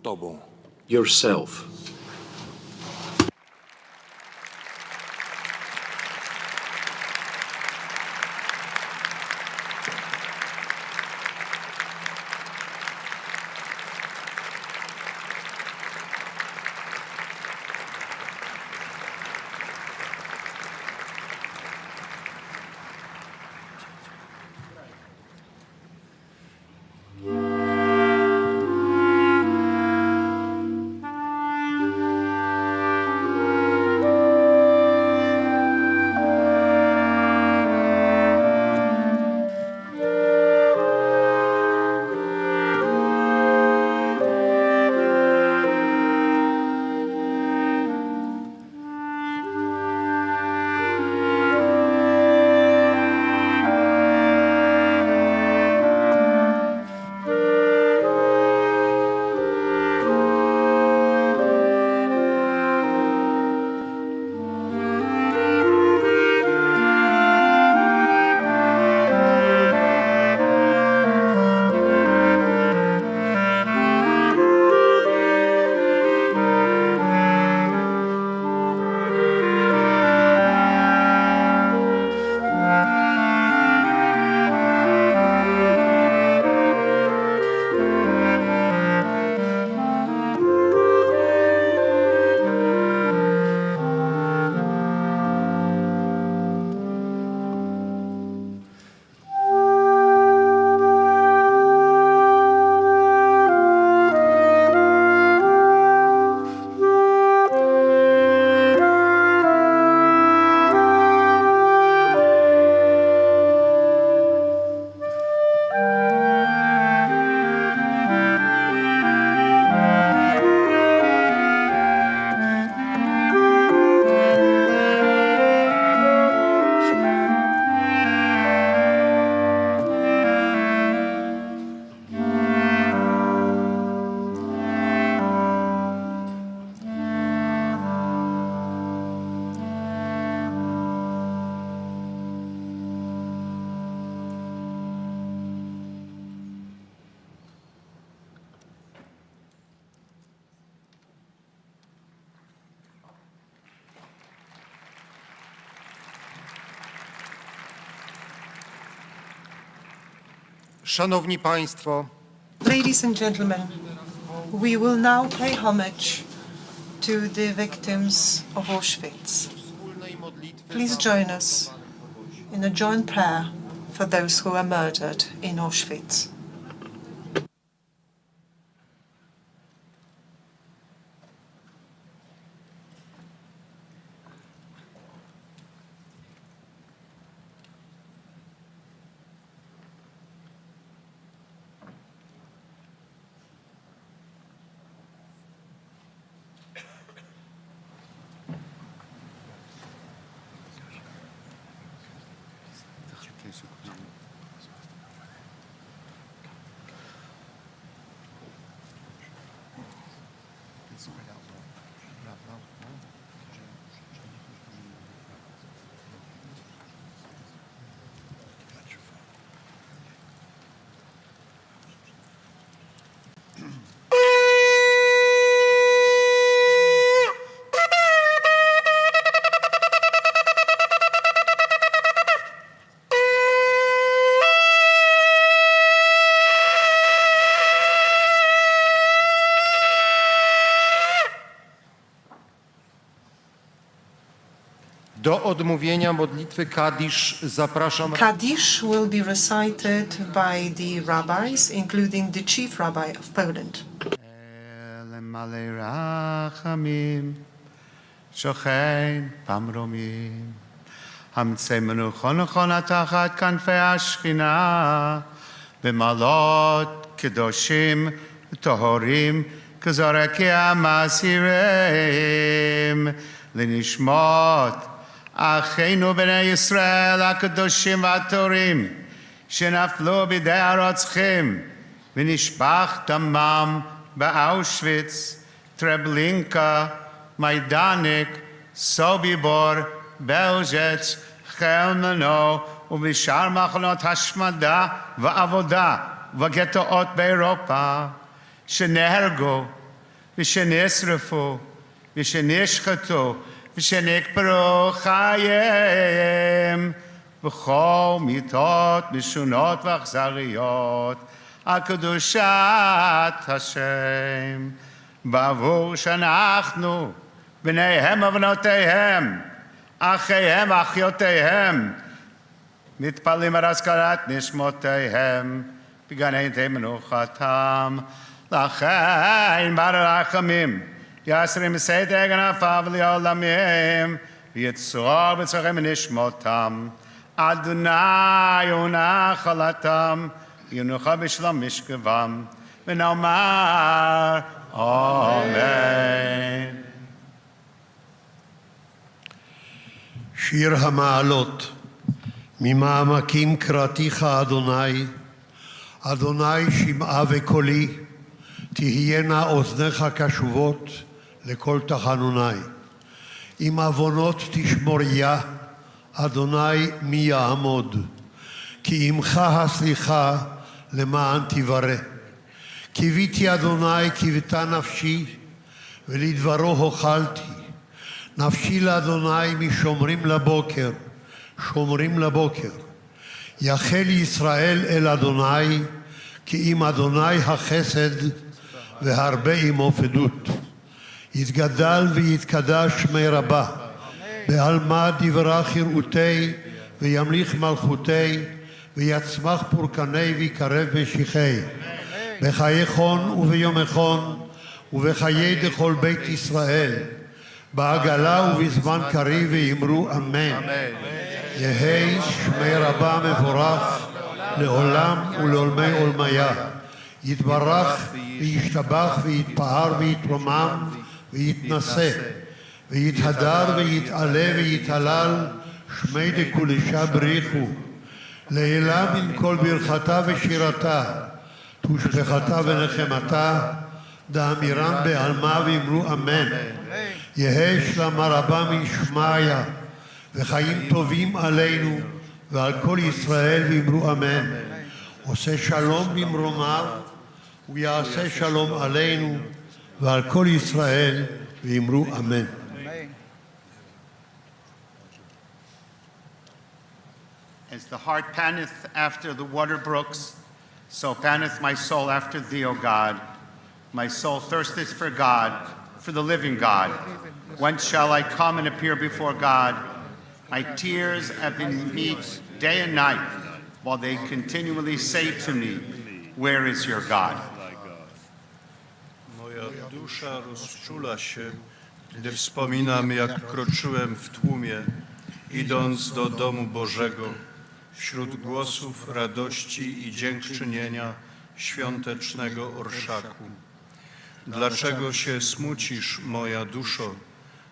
tobą. yourself. Szanowni Państwo, Ladies and gentlemen, we will now pay homage to the victims of Auschwitz. Please join us in a joint prayer for those who were murdered in Auschwitz. do odmówienia modlitwy Kadisz zapraszam. Kaddish will be recited by the rabbis, including the chief rabbi of Poland. המצאנו חונכונה תחת כנפי השכינה, במעלות קדושים וטהורים כזורקי המסירים, לנשמות אחינו בני ישראל הקדושים והטהורים שנפלו בידי הרוצחים ונשפך דמם באושוויץ, טרבלינקה, מיידניק, סוביבור, בלז'ץ, חלמנו ובשאר מחנות השמדה ועבודה וגטאות באירופה שנהרגו ושנשרפו ושנשחטו ושנקברו חייהם בכל מיתות משונות ואכזריות על קדושת השם, בעבור שאנחנו בניהם ובנותיהם, אחיהם ואחיותיהם, מתפללים על הזכרת נשמותיהם בגן עדן מנוחתם. לכן ברחמים יסרים בסדר גנפיו לעולמים ויצור בצורכם ונשמותם. אדוני הוא נחלתם ינוחה בשלום משכבם ונאמר אמן. שיר המעלות. ממעמקים קראתיך אדוני, אדוני שמעה וקולי, תהיינה אוזניך קשובות לכל תחנוני. אם עוונות תשמוריה, אדוני מי יעמוד? כי עמך הסליחה למען תברא. קיוויתי אדוני קיוותה נפשי, ולדברו הוחלתי. נפשי לאדוני משומרים לבוקר, שומרים לבוקר. יחל ישראל אל אדוני, כי עם אדוני החסד והרבה עמו פדות. יתגדל ויתקדש שמי רבה, בעלמא דברך יראותי וימליך מלכותי, ויצמח פורקני ויקרב משיחי. בחיי חון וביום חון ובחיי דכל בית ישראל, בעגלה ובזמן קריב ויאמרו אמן. יהי שמי רבה מבורך לעולם ולעולמי עולמיה. יתברך וישתבח ויתפאר ויתרומם ויתנשא ויתהדר ויתעלה ויתהלל שמי דקודשה בריחו. לעילם עם כל ברכתה ושירתה, תושבחתה ונחמתה, דאמירם בעלמא ואמרו אמן. יהי שלמה רבה משמעיה וחיים טובים עלינו ועל כל ישראל ואמרו אמן. עושה שלום במרומיו ויעשה שלום עלינו ועל כל ישראל ואמרו אמן. As the heart panteth after the water brooks, So panteth my soul after thee, O God. My soul thirsteth for God, for the living God. Whence shall I come and appear before God? My tears have been meet day and night, while they continually say to me, where is your God? Moja dusza rozczula się, gdy wspominam, jak kroczyłem w tłumie, idąc do domu Bożego, wśród głosów radości i dziękczynienia świątecznego orszaku. Dlaczego się smucisz, moja duszo?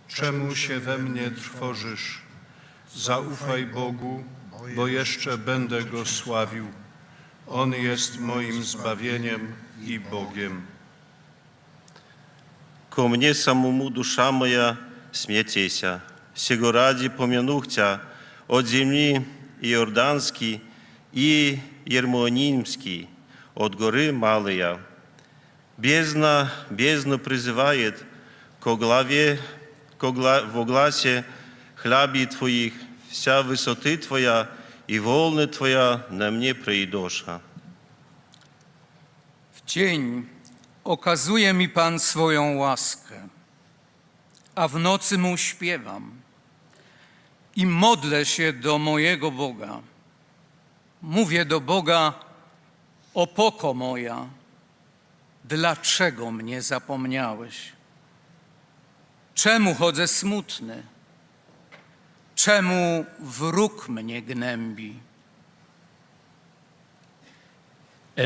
Czemu się we mnie trwożysz? Zaufaj Bogu, bo jeszcze będę Go sławił. On jest moim zbawieniem i Bogiem. Ко мне самому душа моя смятеся, сего ради помянух Тя от земли Иорданский и Ермонимский, от горы Малая. Бездна призывает ко главе, во гласе хляби Твоих, вся высоты Твоя и волны Твоя на мне придоша. W dzień okazuje mi Pan swoją łaskę, a w nocy Mu śpiewam i modlę się do mojego Boga. Mówię do Boga, opoko moja, dlaczego mnie zapomniałeś? Czemu chodzę smutny? Czemu wróg mnie gnębi?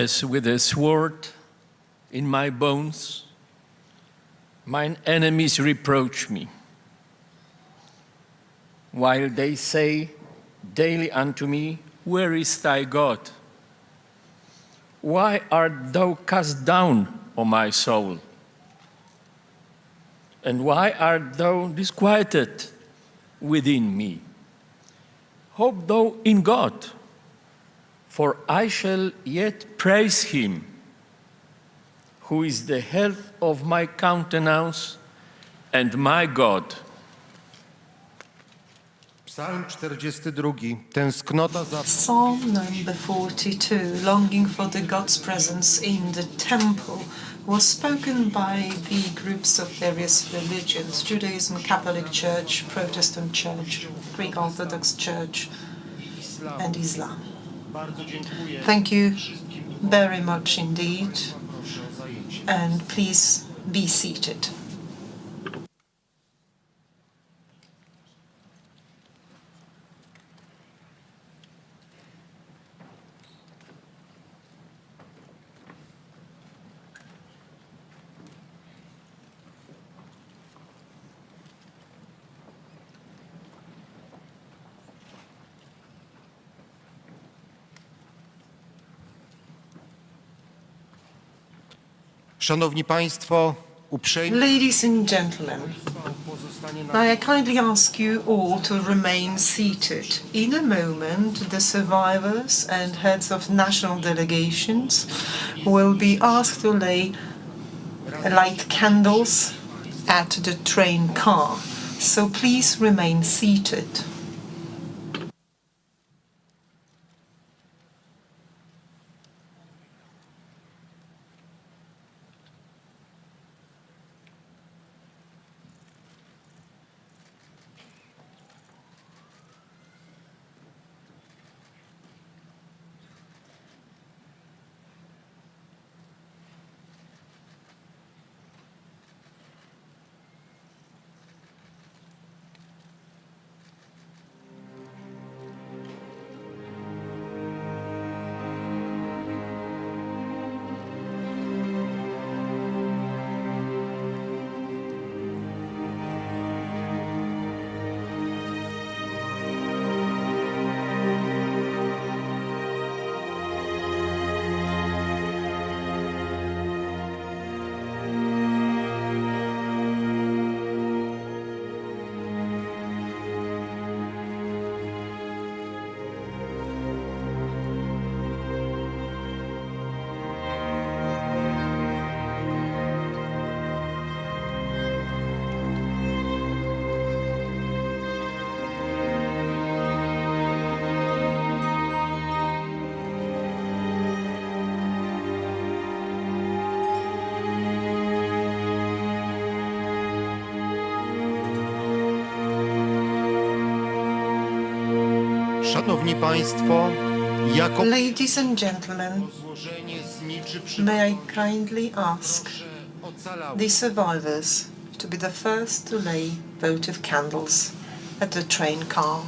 As with a sword in my bones, mine enemies reproach me, while they say daily unto me, where is thy God? Why art thou cast down, O my soul? And why art thou disquieted within me? Hope thou in God, for I shall yet praise him, who is the health of my countenance and my God. Psalm 42. Tęsknota za... Psalm number 42, longing for the God's presence in the temple, was spoken by the groups of various religions: Judaism, Catholic Church, Protestant Church, Greek Orthodox Church, and Islam. Thank you very much indeed, and please be seated. Szanowni Państwo, uprzejmie... Ladies and gentlemen, may I kindly ask you all to remain seated. In a moment, the survivors and heads of national delegations will be asked to light candles at the train car. So please remain seated. Szanowni Państwo, jako Ladies and gentlemen, may I kindly ask the survivors to be the first to lay votive candles at the train car.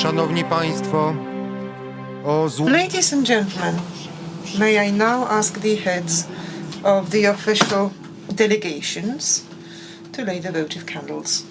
Szanowni Państwo, Ladies and gentlemen, may I now ask the heads of the official delegations to lay the votive candles.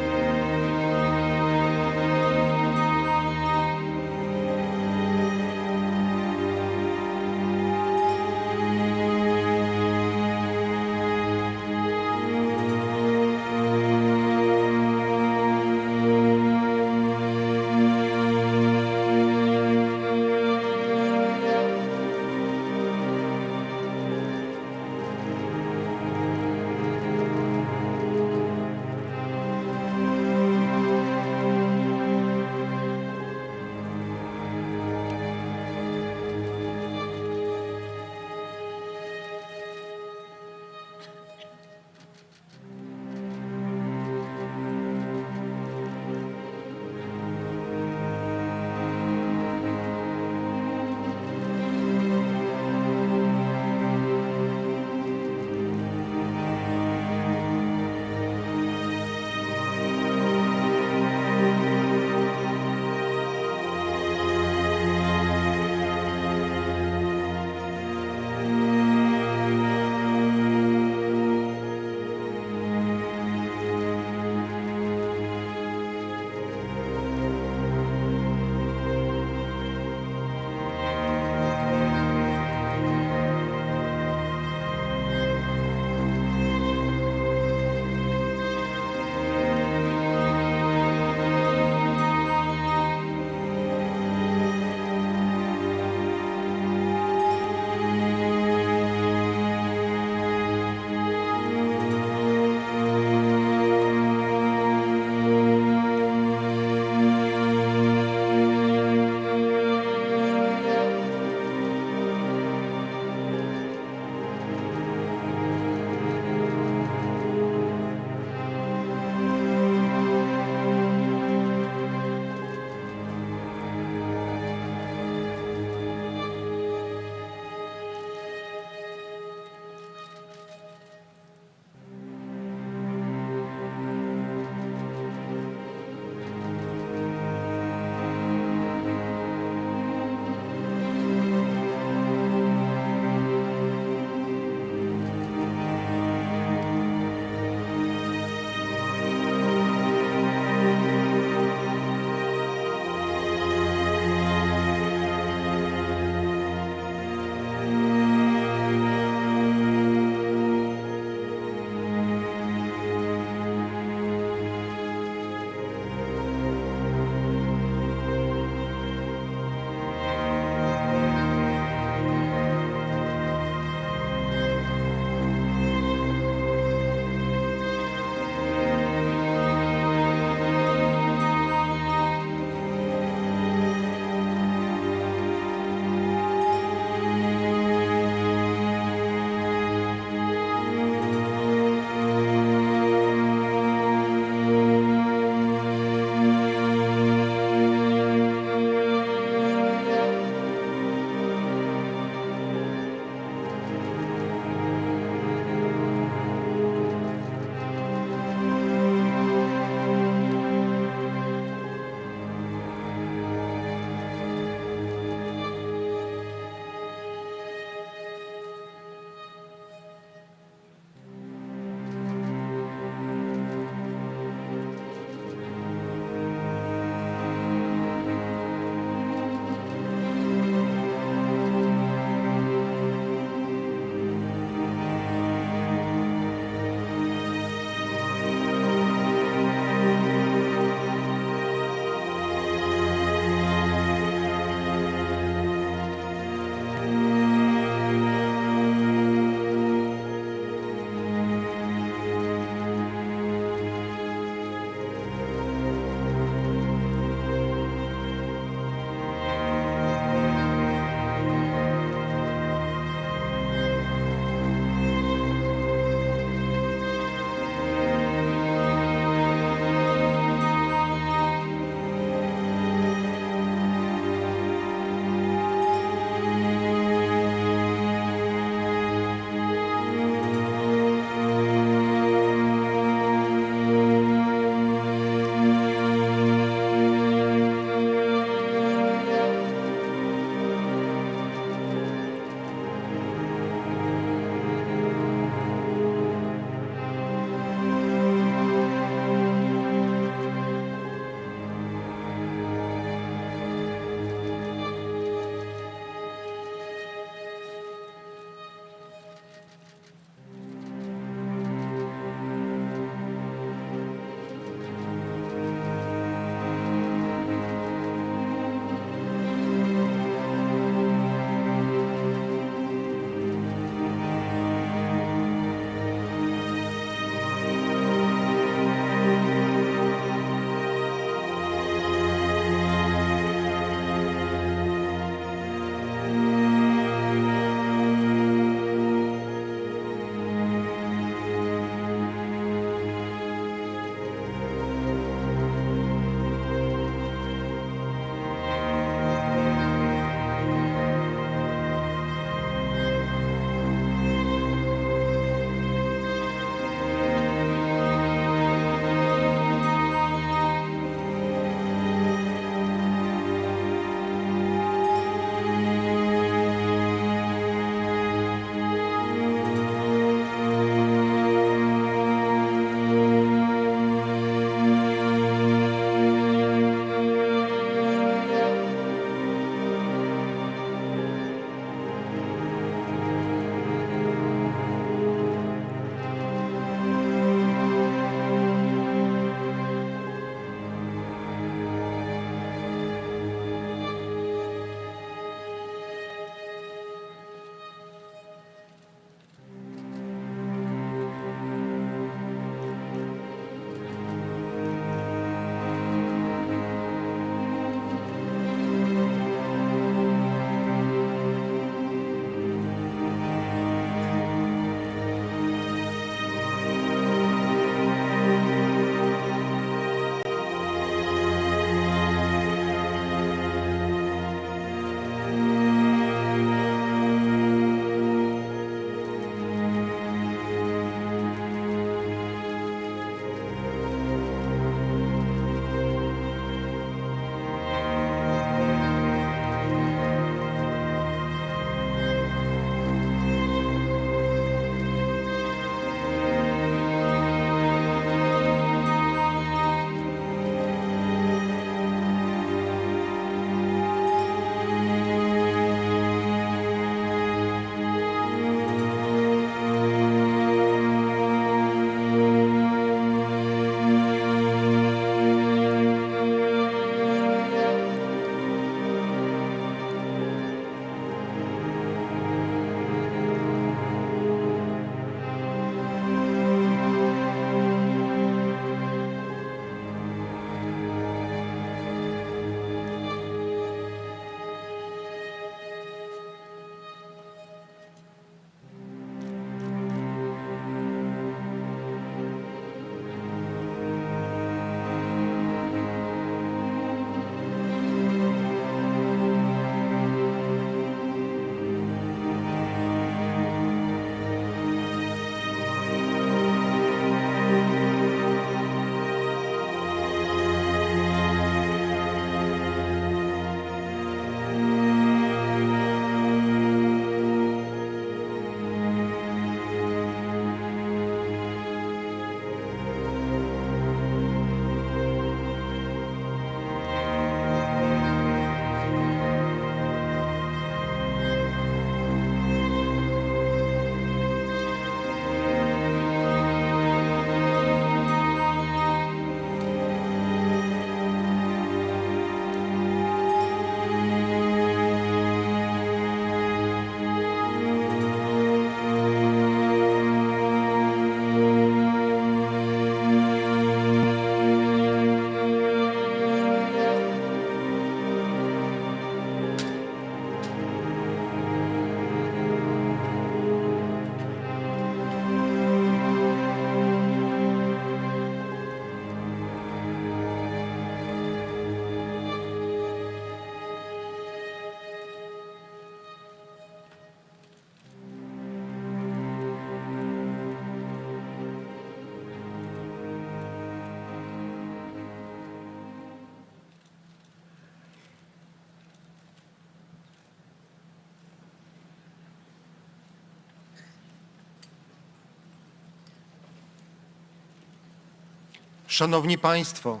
Szanowni Państwo,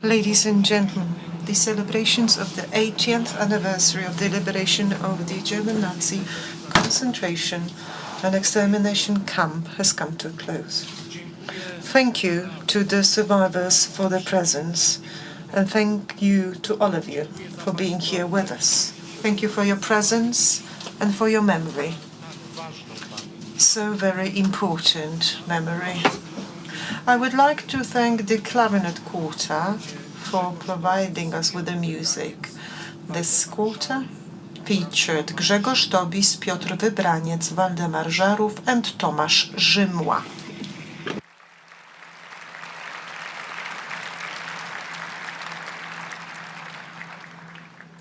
Ladies and gentlemen, the celebrations of the 80th anniversary of the liberation of the German Nazi concentration and extermination camp has come to a close. Thank you to the survivors for their presence, and thank you to all of you for being here with us. Thank you for your presence and for your memory. So very important memory. I would like to thank the Clarinet Quarter for providing us with the music. This quarter featured Grzegorz Tobis, Piotr Wybraniec, Waldemar Żarów and Tomasz Rzymła.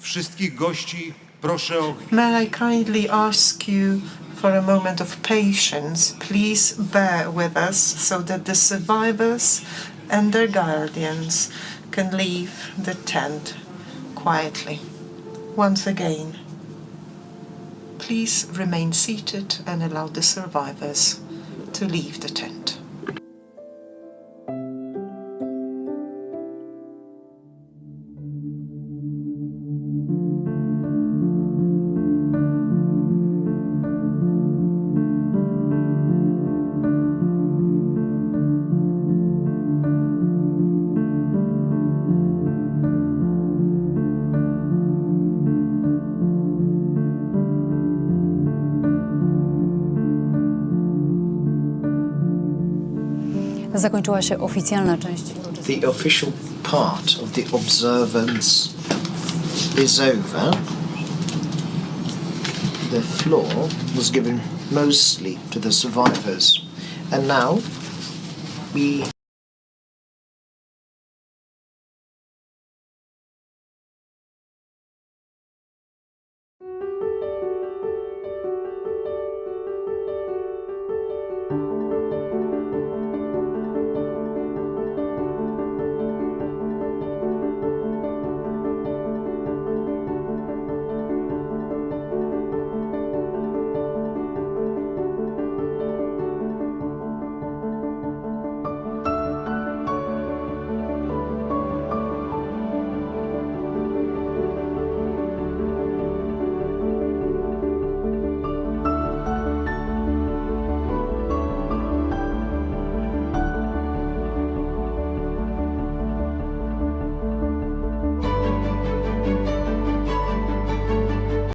wszystkich gości proszę o... May I kindly ask you for a moment of patience. Please bear with us so that the survivors and their guardians can leave the tent quietly. Once again, please remain seated and allow the survivors to leave the tent. Zakończyła się oficjalna część. The official part of the observance is over. The floor was given mostly to the survivors. And now we